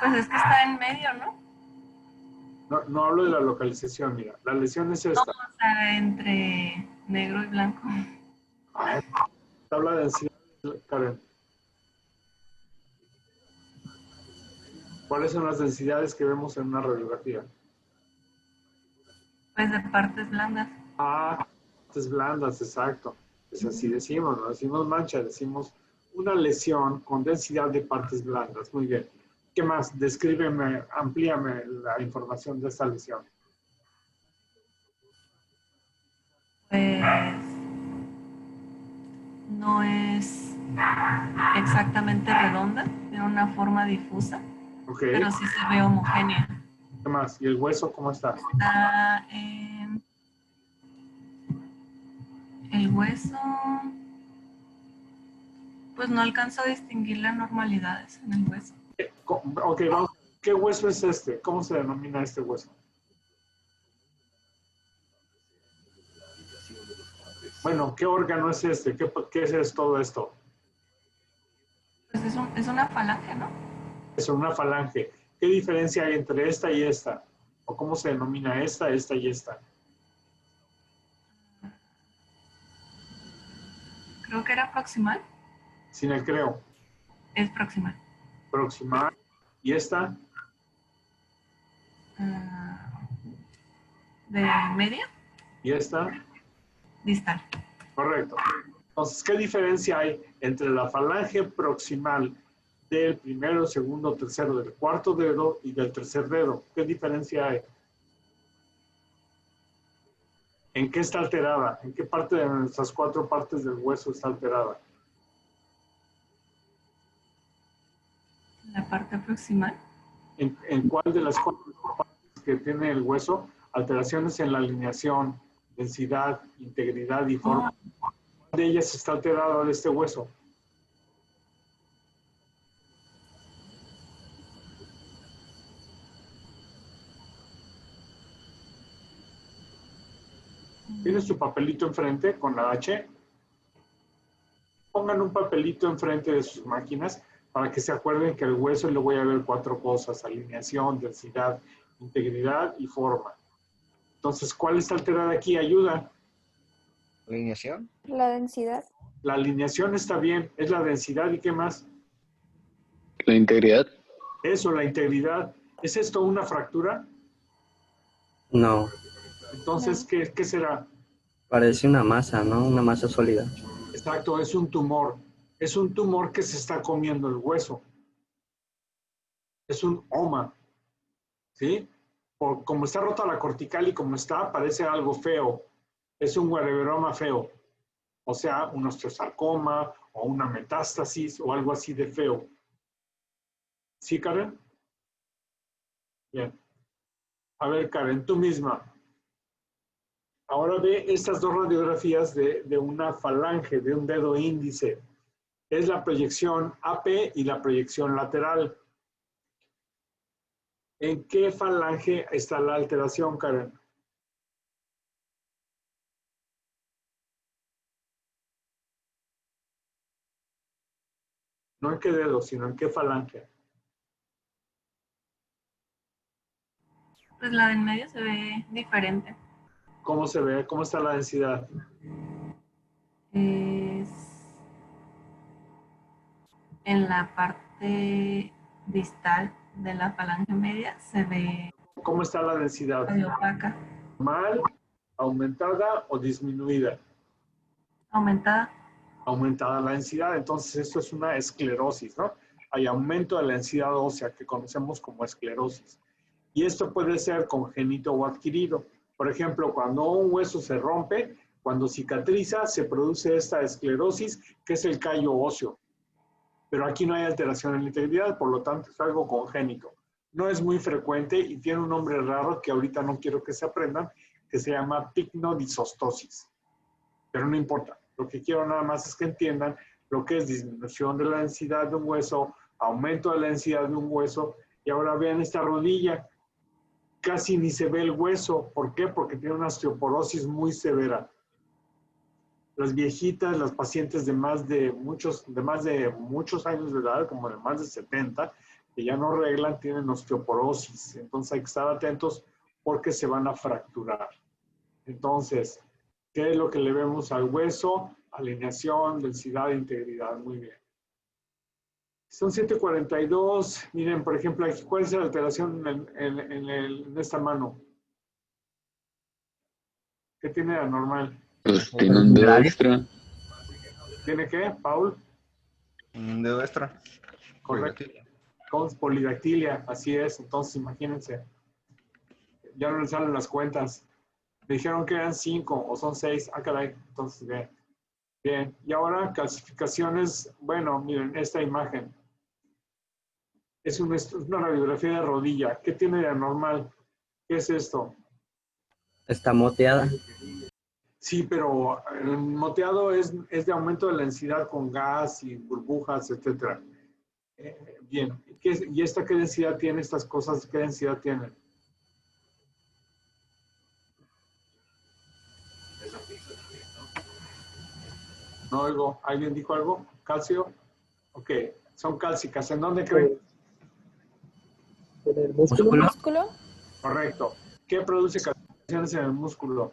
Pues es que está en medio, ¿no? No hablo de la localización, mira. La lesión es esta. No, o sea, entre negro y blanco. Tabla de densidad, Karen. ¿Cuáles son las densidades que vemos en una radiografía? Pues de partes blandas. Partes blandas, exacto. Pues así decimos, no decimos mancha, decimos una lesión con densidad de partes blandas. Muy bien. ¿Qué más? Descríbeme, amplíame la información de esta lesión. Pues no es exactamente redonda, tiene una forma difusa, Okay. pero sí se ve homogénea. ¿Qué más? ¿Y el hueso cómo está? Está en el hueso, pues no alcanzo a distinguir las normalidades en el hueso. Ok, vamos. ¿Qué hueso es este? ¿Cómo se denomina este hueso? Bueno, ¿qué órgano es este? ¿Qué es todo esto? Pues es una falange, ¿no? Es una falange. ¿Qué diferencia hay entre esta y esta? ¿O cómo se denomina esta y esta? Creo que era proximal. Sin el creo. Es proximal. Proximal. ¿Y esta? ¿De media? ¿Y esta? Distal. Correcto. Entonces, ¿qué diferencia hay entre la falange proximal del primero, segundo, tercero, del cuarto dedo y del tercer dedo? ¿Qué diferencia hay? ¿En qué está alterada? ¿En qué parte de nuestras 4 partes del hueso está alterada? La parte proximal. ¿En cuál de las 4 partes que tiene el hueso? Alteraciones en la alineación, densidad, integridad y forma. ¿Cuál de ellas está alterada de este hueso? ¿Tienes tu papelito enfrente con la H? Pongan un papelito enfrente de sus máquinas para que se acuerden que al hueso le voy a ver 4 cosas: alineación, densidad, integridad y forma. Entonces, ¿cuál está alterada aquí? Ayuda. ¿Alineación? La densidad. La alineación está bien, es la densidad. ¿Y qué más? La integridad. Eso, la integridad. ¿Es esto una fractura? No, Entonces, ¿qué será? parece una masa, ¿no? Una masa sólida. Exacto, es un tumor. Es un tumor que se está comiendo el hueso. Es un oma. ¿Sí? Como está rota la cortical y como está, parece algo feo. Es un guareberoma feo. O sea, un osteosarcoma o una metástasis o algo así de feo. ¿Sí, Karen? Bien. A ver, Karen, tú misma. Ahora ve estas 2 radiografías de una falange, de un dedo índice. Es la proyección AP y la proyección lateral. ¿En qué falange está la alteración, Karen? No en qué dedo, sino en qué falange. Pues la del medio se ve diferente. ¿Cómo se ve? ¿Cómo está la densidad? Es en la parte distal de la falange media se ve ¿Cómo está la densidad? medio opaca, ¿Normal, aumentada o disminuida? aumentada. Aumentada la densidad. Entonces, esto es una esclerosis, ¿no? Hay aumento de la densidad ósea que conocemos como esclerosis. Y esto puede ser congénito o adquirido. Por ejemplo, cuando un hueso se rompe, cuando cicatriza, se produce esta esclerosis, que es el callo óseo. Pero aquí no hay alteración en la integridad, por lo tanto es algo congénito. No es muy frecuente y tiene un nombre raro que ahorita no quiero que se aprendan, que se llama picnodisostosis. Pero no importa. Lo que quiero nada más es que entiendan lo que es disminución de la densidad de un hueso, aumento de la densidad de un hueso. Y ahora vean esta rodilla. Casi ni se ve el hueso. ¿Por qué? Porque tiene una osteoporosis muy severa. Las viejitas, las pacientes de más de muchos años de edad, como de más de 70, que ya no arreglan, tienen osteoporosis. Entonces hay que estar atentos porque se van a fracturar. Entonces, ¿qué es lo que le vemos al hueso? Alineación, densidad e integridad. Muy bien. Son 7:42. Miren, por ejemplo, aquí, ¿cuál es la alteración en esta mano? ¿Qué tiene de anormal? Pues tiene un dedo extra. ¿Tiene qué, Paul? Un dedo extra. Correcto. Con polidactilia, así es. Entonces, imagínense. Ya no le salen las cuentas. Me dijeron que eran 5 o son 6. Ah, caray. Entonces, bien. Bien. Y ahora, clasificaciones. Bueno, miren, esta imagen. Es una radiografía de rodilla. ¿Qué tiene de anormal? ¿Qué es esto? Está moteada. Sí, pero el moteado es de aumento de la densidad con gas y burbujas, etc. Bien. ¿Y esta qué densidad tiene? Estas cosas, ¿qué densidad tienen? No oigo. ¿Alguien dijo algo? ¿Calcio? Ok, son cálcicas. ¿En dónde creen? En el músculo. ¿Músculo? Correcto. ¿Qué produce calcificaciones en el músculo?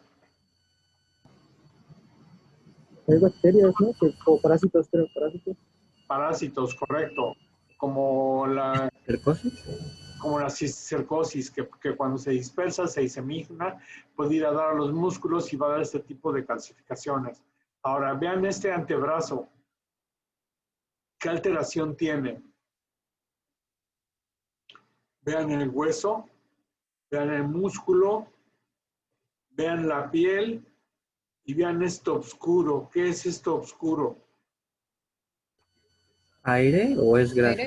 Hay bacterias, ¿no? O parásitos, pero parásitos. Parásitos, correcto. Como la ¿Cercosis? como la cisticercosis, que cuando se dispersa, se disemina, puede ir a dar a los músculos y va a dar este tipo de calcificaciones. Ahora, vean este antebrazo. ¿Qué alteración tiene? Vean el hueso, vean el músculo, vean la piel y vean esto oscuro. ¿Qué es esto oscuro? ¿Aire o es grasa?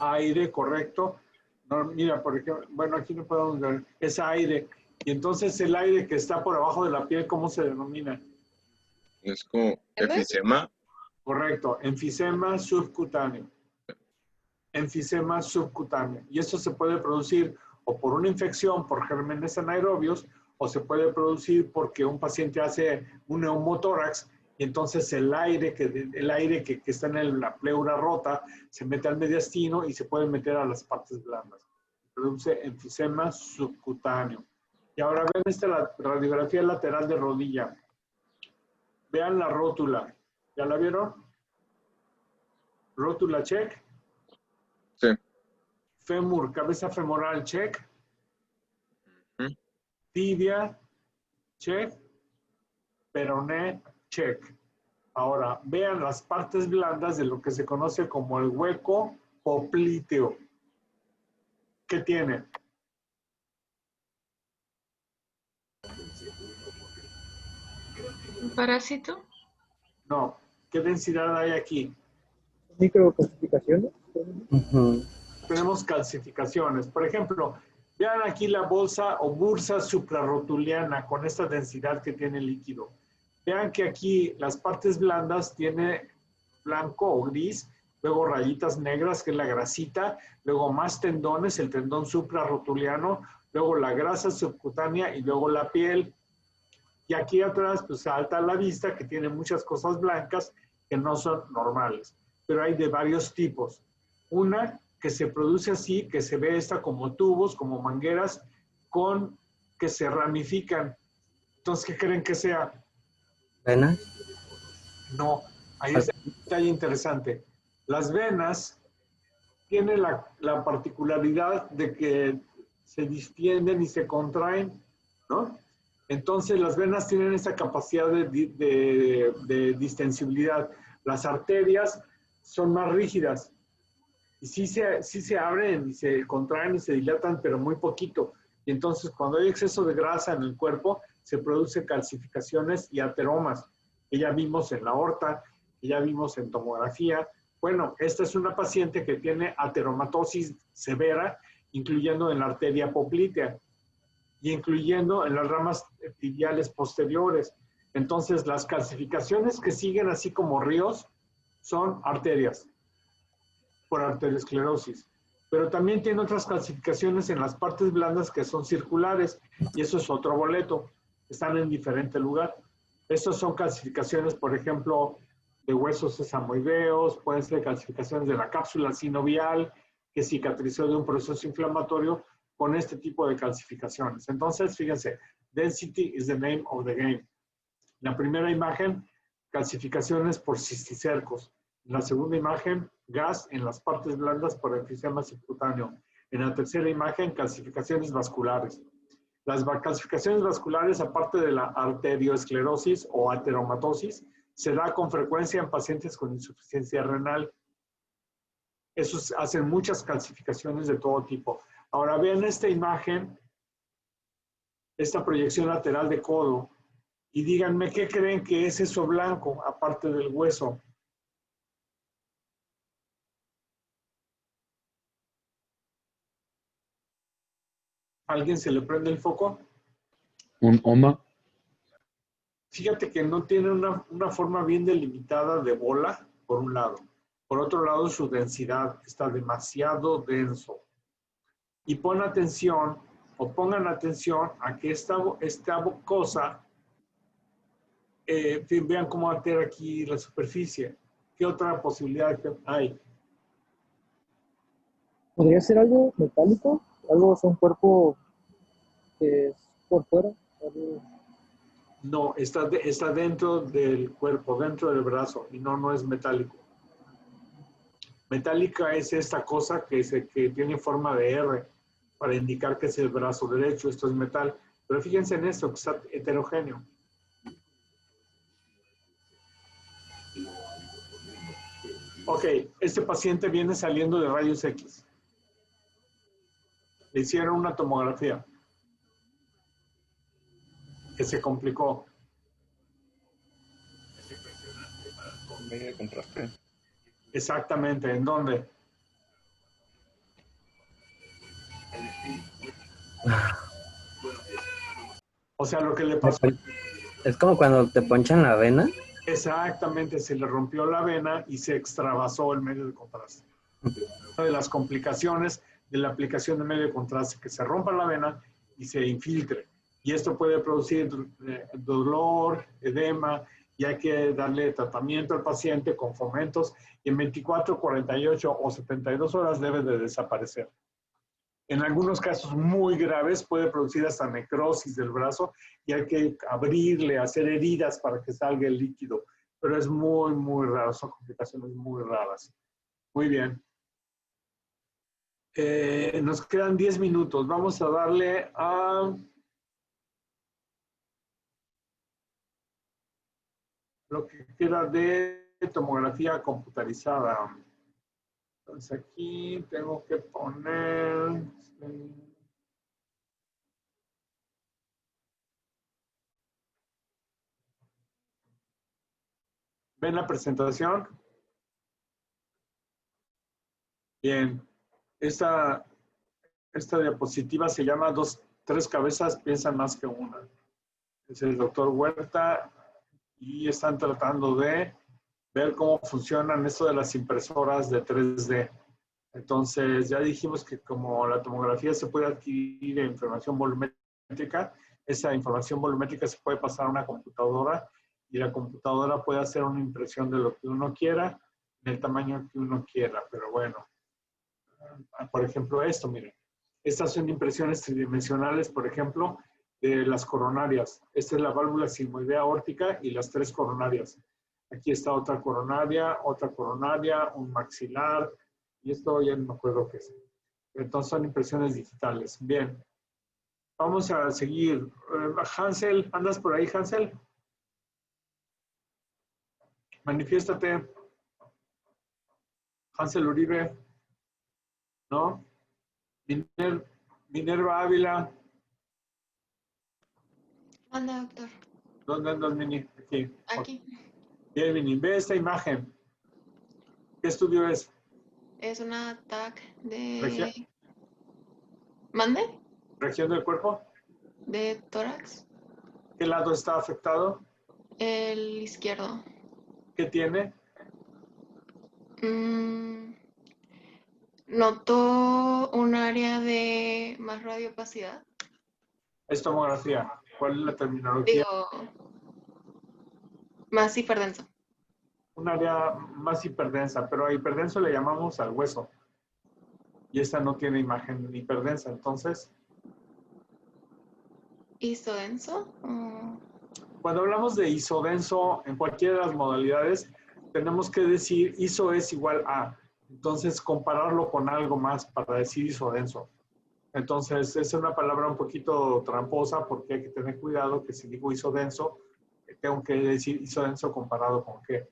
Aire, correcto. No, mira, por ejemplo, bueno, aquí no podemos ver, es aire. Y entonces el aire que está por abajo de la piel, ¿cómo se denomina? Es como enfisema. Correcto, enfisema subcutáneo. Enfisema subcutáneo. Y esto se puede producir o por una infección por gérmenes anaerobios o se puede producir porque un paciente hace un neumotórax y entonces el aire que está en la pleura rota se mete al mediastino y se puede meter a las partes blandas. Produce enfisema subcutáneo. Y ahora ven la radiografía lateral de rodilla. Vean la rótula. ¿Ya la vieron? Rótula, check. Sí. Fémur, cabeza femoral, check. Tibia, check. Peroné, check. Ahora, vean las partes blandas de lo que se conoce como el hueco popliteo. ¿Qué tiene? ¿Un parásito? No. ¿Qué densidad hay aquí? Microcalcificaciones. Tenemos calcificaciones. Por ejemplo, vean aquí la bolsa o bursa suprarrotuliana con esta densidad que tiene el líquido. Vean que aquí las partes blandas tiene blanco o gris, luego rayitas negras, que es la grasita, luego más tendones, el tendón suprarrotuliano, luego la grasa subcutánea y luego la piel. Y aquí atrás, pues salta a la vista que tiene muchas cosas blancas que no son normales, pero hay de varios tipos. Una que se produce así, que se ve esta como tubos, como mangueras, con que se ramifican. Entonces, ¿qué creen que sea? ¿Venas? No, ahí está un detalle interesante. Las venas tienen la particularidad de que se distienden y se contraen, ¿no? Entonces, las venas tienen esa capacidad de distensibilidad. Las arterias son más rígidas. Y sí se abren y se contraen y se dilatan, pero muy poquito. Y entonces, cuando hay exceso de grasa en el cuerpo, se producen calcificaciones y ateromas, que ya vimos en la aorta, que ya vimos en tomografía. Bueno, esta es una paciente que tiene ateromatosis severa, incluyendo en la arteria poplitea y incluyendo en las ramas tibiales posteriores. Entonces, las calcificaciones que siguen así como ríos son arterias, por arteriosclerosis. Pero también tiene otras calcificaciones en las partes blandas que son circulares, y eso es otro boleto. Están en diferente lugar. Estas son calcificaciones, por ejemplo, de huesos sesamoideos, pueden ser calcificaciones de la cápsula sinovial, que cicatrizó de un proceso inflamatorio con este tipo de calcificaciones. Entonces, fíjense, density is the name of the game. La primera imagen, calcificaciones por cisticercos. En la segunda imagen, gas en las partes blandas por enfisema subcutáneo. En la tercera imagen, calcificaciones vasculares. Las calcificaciones vasculares, aparte de la arterioesclerosis o ateromatosis, se da con frecuencia en pacientes con insuficiencia renal. Esos hacen muchas calcificaciones de todo tipo. Ahora vean esta imagen, esta proyección lateral de codo, y díganme qué creen que es eso blanco, aparte del hueso. ¿Alguien se le prende el foco? Un oma. Fíjate que no tiene una forma bien delimitada de bola, por un lado. Por otro lado, su densidad está demasiado denso. Y pon atención, o pongan atención a que esta cosa Vean cómo altera aquí la superficie. ¿Qué otra posibilidad hay? ¿Podría ser algo metálico? ¿Algo, o sea, un cuerpo que es por fuera? Algo- No, está dentro del cuerpo, dentro del brazo, y no es metálico. Metálica es esta cosa que tiene forma de R para indicar que es el brazo derecho. Esto es metal. Pero fíjense en esto, que está heterogéneo. Ok, este paciente viene saliendo de rayos X. Le hicieron una tomografía que se complicó. Medio de contraste. Exactamente, ¿en dónde? O sea, lo que le pasó. Es como cuando te ponchan la vena. Exactamente, se le rompió la vena y se extravasó el medio de contraste. Una de las complicaciones de la aplicación de medio de contraste, que se rompa la vena y se infiltre. Y esto puede producir dolor, edema, y hay que darle tratamiento al paciente con fomentos, y en 24, 48 o 72 horas debe de desaparecer. En algunos casos muy graves puede producir hasta necrosis del brazo y hay que abrirle, hacer heridas para que salga el líquido. Pero es muy, muy raro, son complicaciones muy raras. Muy bien. Nos quedan 10 minutos. Vamos a darle a lo que queda de tomografía computarizada. Entonces aquí tengo que poner... ¿Ven la presentación? Bien. Esta diapositiva se llama tres cabezas piensan más que una. Es el doctor Huerta y están tratando de ver cómo funcionan esto de las impresoras de 3D. Entonces, ya dijimos que como la tomografía se puede adquirir en información volumétrica, esa información volumétrica se puede pasar a una computadora y la computadora puede hacer una impresión de lo que uno quiera, en el tamaño que uno quiera. Pero bueno, por ejemplo esto, miren. Estas son impresiones tridimensionales, por ejemplo, de las coronarias. Esta es la válvula sigmoidea aórtica y las tres coronarias. Aquí está otra coronaria, un maxilar, y esto ya no me acuerdo qué es. Entonces son impresiones digitales. Bien. Vamos a seguir. Hansel, ¿andas por ahí, Hansel? Manifiéstate. Hansel Uribe. ¿No? Minerva Ávila. Anda, doctor. ¿Dónde andas, Mini? Aquí. Aquí. Bien, Mini. Ve esta imagen. ¿Qué estudio es? Es una TAC ¿Región? de... ¿Mande? ¿Región del cuerpo? De tórax. ¿Qué lado está afectado? El izquierdo. ¿Qué tiene? Notó un área de más radiopacidad. Es tomografía. ¿Cuál es la terminología? Digo, más hiperdenso. Un área más hiperdensa, pero a hiperdenso le llamamos al hueso. Y esta no tiene imagen hiperdensa, entonces... ¿Isodenso? Cuando hablamos de isodenso en cualquiera de las modalidades, tenemos que decir iso es igual a. Entonces, compararlo con algo más para decir isodenso. Entonces, es una palabra un poquito tramposa porque hay que tener cuidado que si digo isodenso, tengo que decir isodenso comparado con qué.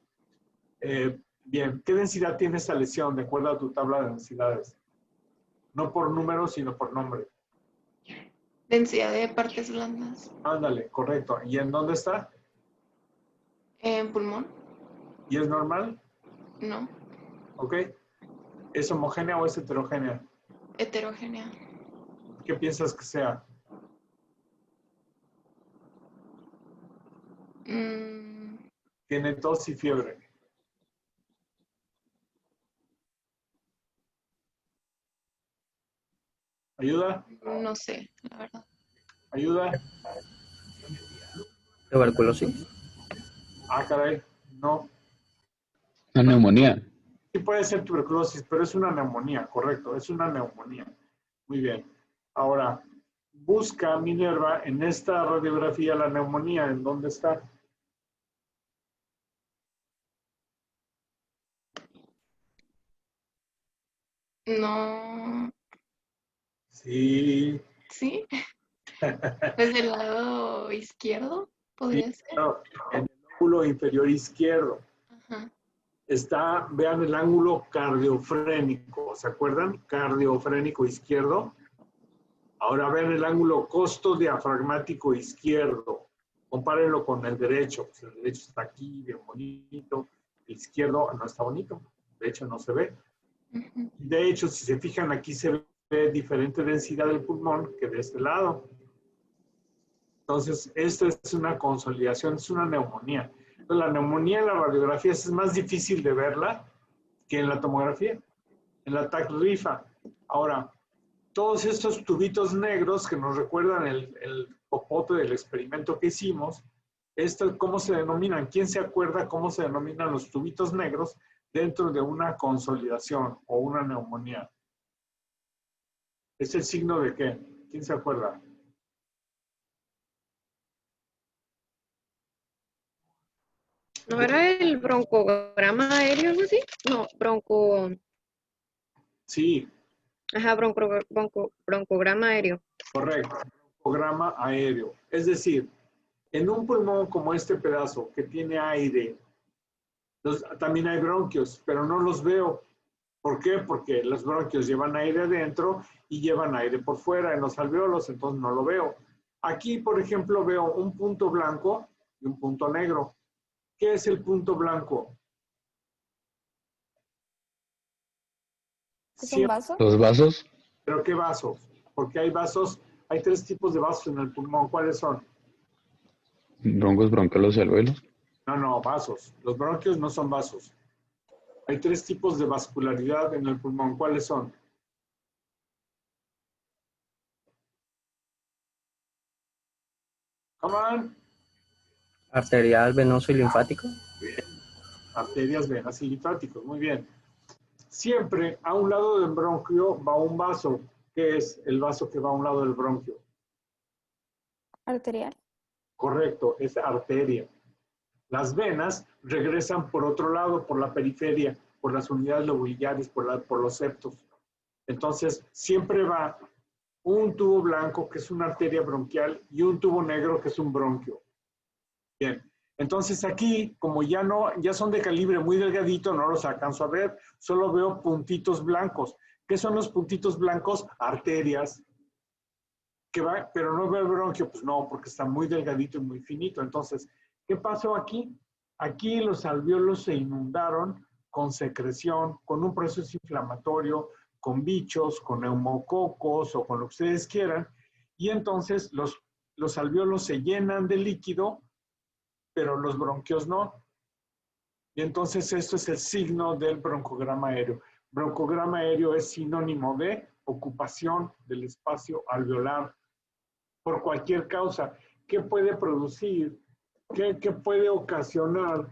Bien, ¿qué densidad tiene esta lesión de acuerdo a tu tabla de densidades? No por número, sino por nombre. Densidad de partes blandas. Ándale, correcto. ¿Y en dónde está? En pulmón. ¿Y es normal? No. ¿Ok? ¿Es homogénea o es heterogénea? Heterogénea. ¿Qué piensas que sea? Tiene tos y fiebre. ¿Ayuda? No sé, la verdad. ¿Ayuda? Tuberculosis. Ah, caray, no. Una neumonía. Sí puede ser tuberculosis, pero es una neumonía, correcto, es una neumonía. Muy bien. Ahora, busca, Minerva, en esta radiografía la neumonía, ¿en dónde está? No. Sí. ¿Sí? ¿Desde el lado izquierdo? ¿Podría ser? Claro, en el lóbulo inferior izquierdo. Ajá. Está, vean el ángulo cardiofrénico, ¿se acuerdan? Cardiofrénico izquierdo. Ahora vean el ángulo costo-diafragmático izquierdo. Compárenlo con el derecho. Pues el derecho está aquí, bien bonito. El izquierdo no está bonito. De hecho, no se ve. De hecho, si se fijan, aquí se ve diferente densidad del pulmón que de este lado. Entonces, esta es una consolidación, es una neumonía. Entonces, la neumonía en la radiografía es más difícil de verla que en la tomografía, en la TAC rifa. Ahora, todos estos tubitos negros que nos recuerdan el popote del experimento que hicimos, ¿cómo se denominan? ¿Quién se acuerda cómo se denominan los tubitos negros dentro de una consolidación o una neumonía? ¿Es el signo de qué? ¿Quién se acuerda? ¿No era el broncograma aéreo o algo así? No, bronco... Sí. Ajá, broncograma aéreo. Correcto, broncograma aéreo. Es decir, en un pulmón como este pedazo que tiene aire, también hay bronquios, pero no los veo. ¿Por qué? Porque los bronquios llevan aire adentro y llevan aire por fuera en los alveolos, entonces no lo veo. Aquí, por ejemplo, veo un punto blanco y un punto negro. ¿Qué es el punto blanco? ¿Es un vaso? ¿Los vasos? ¿Pero qué vasos? Porque hay vasos, hay 3 tipos de vasos en el pulmón. ¿Cuáles son? Broncos, bronquiolos y alveolos. No, vasos. Los bronquios no son vasos. Hay 3 tipos de vascularidad en el pulmón. ¿Cuáles son? Come on. Arterial, venoso y linfático. Bien. Arterias, venas y linfáticos. Muy bien. Siempre a un lado del bronquio va un vaso. ¿Qué es el vaso que va a un lado del bronquio? Arterial. Correcto, es arteria. Las venas regresan por otro lado, por la periferia, por las unidades lobulares, por los septos. Entonces, siempre va un tubo blanco, que es una arteria bronquial, y un tubo negro, que es un bronquio. Bien. Entonces aquí, como ya son de calibre muy delgadito, no los alcanzo a ver, solo veo puntitos blancos. ¿Qué son los puntitos blancos? Arterias. Pero no veo el bronquio, pues no, porque está muy delgadito y muy finito. Entonces, ¿qué pasó aquí? Aquí los alveolos se inundaron con secreción, con un proceso inflamatorio, con bichos, con neumococos o con lo que ustedes quieran, y entonces los alveolos se llenan de líquido, pero los bronquios no. Y entonces esto es el signo del broncograma aéreo. Broncograma aéreo es sinónimo de ocupación del espacio alveolar por cualquier causa. ¿Qué puede producir? ¿Qué puede ocasionar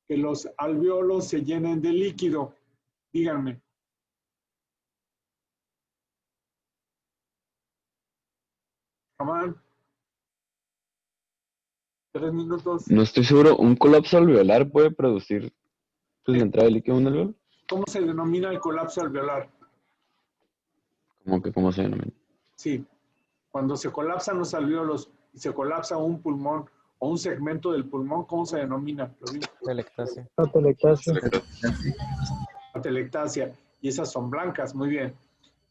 que los alveolos se llenen de líquido? Díganme. Come on. 3 minutos. No estoy seguro. ¿Un colapso alveolar puede producir la entrada de líquido en un alveolo? ¿Cómo se denomina el colapso alveolar? ¿Cómo se denomina? Sí. Cuando se colapsan los alveolos y se colapsa un pulmón o un segmento del pulmón, ¿cómo se denomina? Atelectasia. Atelectasia. Y esas son blancas, muy bien.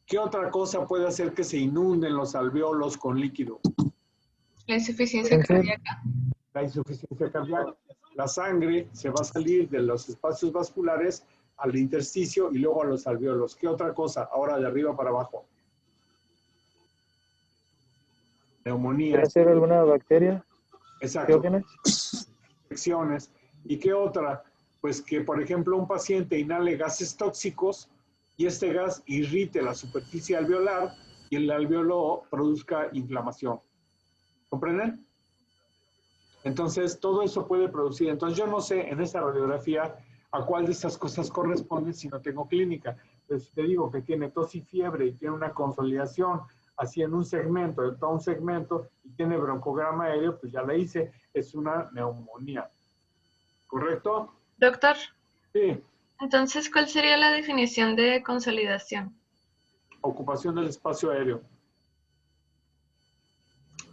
¿Qué otra cosa puede hacer que se inunden los alveolos con líquido? La insuficiencia cardíaca. La insuficiencia cardíaca. La sangre se va a salir de los espacios vasculares al intersticio y luego a los alveolos. ¿Qué otra cosa? Ahora de arriba para abajo. Neumonía. ¿Puede ser alguna bacteria? Exacto. ¿Qué Infecciones. ¿Y qué otra? Pues que, por ejemplo, un paciente inhale gases tóxicos y este gas irrite la superficie alveolar y el alveolo produzca inflamación. ¿Comprenden? Entonces, todo eso puede producir. Entonces, yo no sé en esta radiografía a cuál de estas cosas corresponde si no tengo clínica. Pues te digo que tiene tos y fiebre y tiene una consolidación así en un segmento, de todo un segmento, y tiene broncograma aéreo, pues ya la hice, es una neumonía. ¿Correcto? Doctor, Sí. entonces, ¿cuál sería la definición de consolidación? Ocupación del espacio aéreo.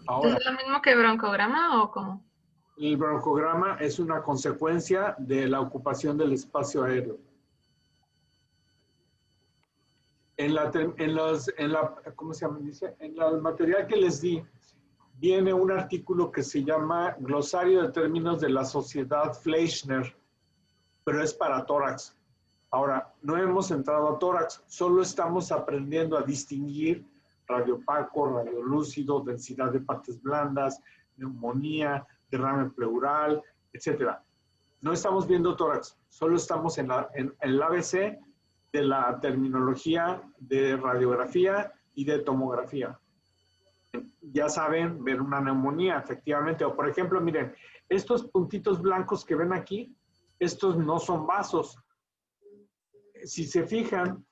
Ahora, ¿Es lo mismo que broncograma o cómo? el broncograma es una consecuencia de la ocupación del espacio aéreo. ¿Cómo se llama? Dice, en el material que les di, viene un artículo que se llama Glosario de Términos de la Sociedad Fleischner, pero es para tórax. Ahora, no hemos entrado a tórax, solo estamos aprendiendo a distinguir radiopaco, radiolúcido, densidad de partes blandas, neumonía, derrame pleural, etc. No estamos viendo tórax, solo estamos en el ABC de la terminología de radiografía y de tomografía. Ya saben, ver una neumonía, efectivamente. O por ejemplo, miren, estos puntitos blancos que ven aquí, estos no son vasos. Si se fijan,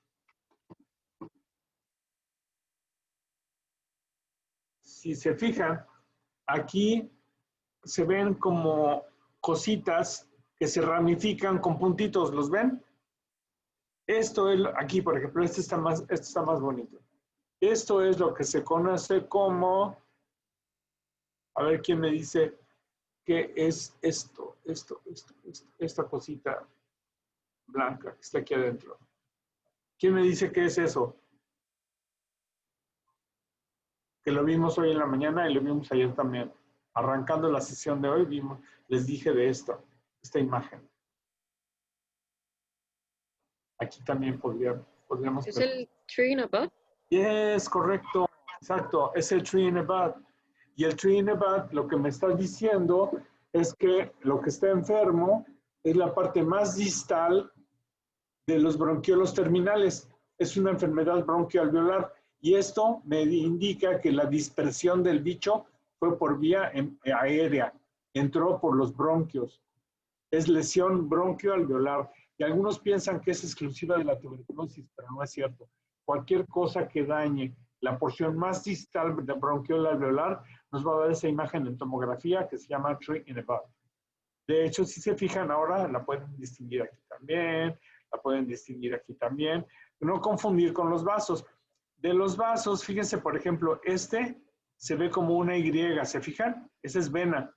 aquí se ven como cositas que se ramifican con puntitos, ¿los ven? Esto es, aquí por ejemplo, este está más bonito. Esto es lo que se conoce como, a ver quién me dice qué es esta cosita blanca que está aquí adentro. ¿Quién me dice qué es eso? Que lo vimos hoy en la mañana y lo vimos ayer también. Arrancando la sesión de hoy, les dije de esta imagen. Aquí también podríamos... ¿Es el tree in a bud? Yes, correcto, exacto, es el tree in a bud. Y el tree in a bud, lo que me está diciendo es que lo que está enfermo es la parte más distal de los bronquiolos terminales. Es una enfermedad bronquialveolar y esto me indica que la dispersión del bicho fue por vía aérea, entró por los bronquios. Es lesión bronquioalveolar y algunos piensan que es exclusiva de la tuberculosis, pero no es cierto. Cualquier cosa que dañe la porción más distal de bronquioalveolar nos va a dar esa imagen en tomografía que se llama tree in a bud. De hecho, si se fijan ahora, la pueden distinguir aquí también, la pueden distinguir aquí también. No confundir con los vasos. De los vasos, fíjense, por ejemplo, este se ve como una Y, ¿se fijan? Esa es vena.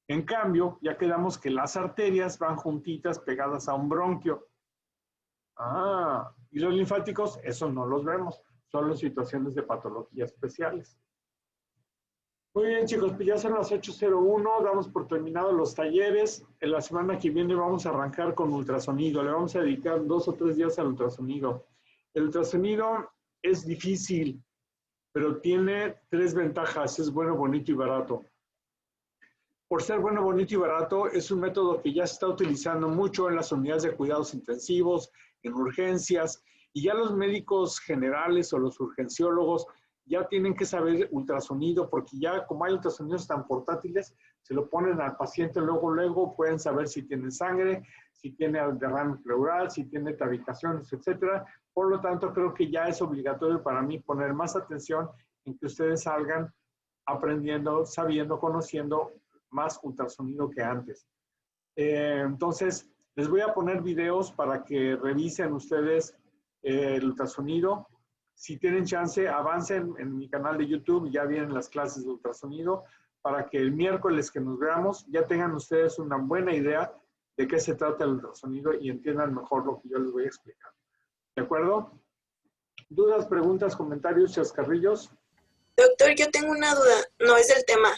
En cambio, ya quedamos que las arterias van juntitas, pegadas a un bronquio. Ah, y los linfáticos, eso no los vemos. Solo situaciones de patología especiales. Muy bien, chicos, pues ya son las 8:01, damos por terminados los talleres. En la semana que viene vamos a arrancar con ultrasonido. Le vamos a dedicar 2 o 3 días al ultrasonido. El ultrasonido es difícil, pero tiene 3 ventajas. Es bueno, bonito y barato. Por ser bueno, bonito y barato, es un método que ya se está utilizando mucho en las unidades de cuidados intensivos, en urgencias, y ya los médicos generales o los urgenciólogos ya tienen que saber ultrasonido, porque ya como hay ultrasonidos tan portátiles, se lo ponen al paciente luego pueden saber si tiene sangre, si tiene derrame pleural, si tiene tabicaciones, etcétera. Por lo tanto, creo que ya es obligatorio para mí poner más atención en que ustedes salgan aprendiendo, sabiendo, conociendo más ultrasonido que antes. Entonces, les voy a poner videos para que revisen ustedes el ultrasonido. Si tienen chance, avancen en mi canal de YouTube, ya vienen las clases de ultrasonido, para que el miércoles que nos veamos ya tengan ustedes una buena idea de qué se trata el ultrasonido y entiendan mejor lo que yo les voy a explicar. ¿De acuerdo? ¿Dudas, preguntas, comentarios, chascarrillos? Doctor, yo tengo una duda, no es del tema.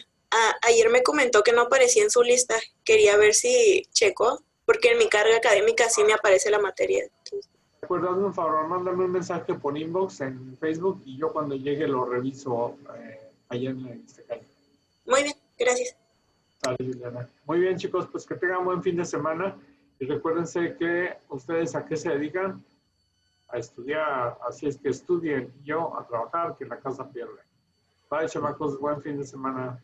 Ayer me comentó que no aparecía en su lista. Quería ver si checó, porque en mi carga académica sí me aparece la materia. Entonces... De acuerdo, hazme un favor, mándame un mensaje por inbox en Facebook y yo cuando llegue lo reviso allá en Instagram. Muy bien, gracias. Vale, Juliana. Muy bien, chicos, pues que tengan buen fin de semana y recuérdense que ustedes a qué se dedican, a estudiar, así es que estudien, yo a trabajar, que la casa pierde. Bye, chamacos, buen fin de semana.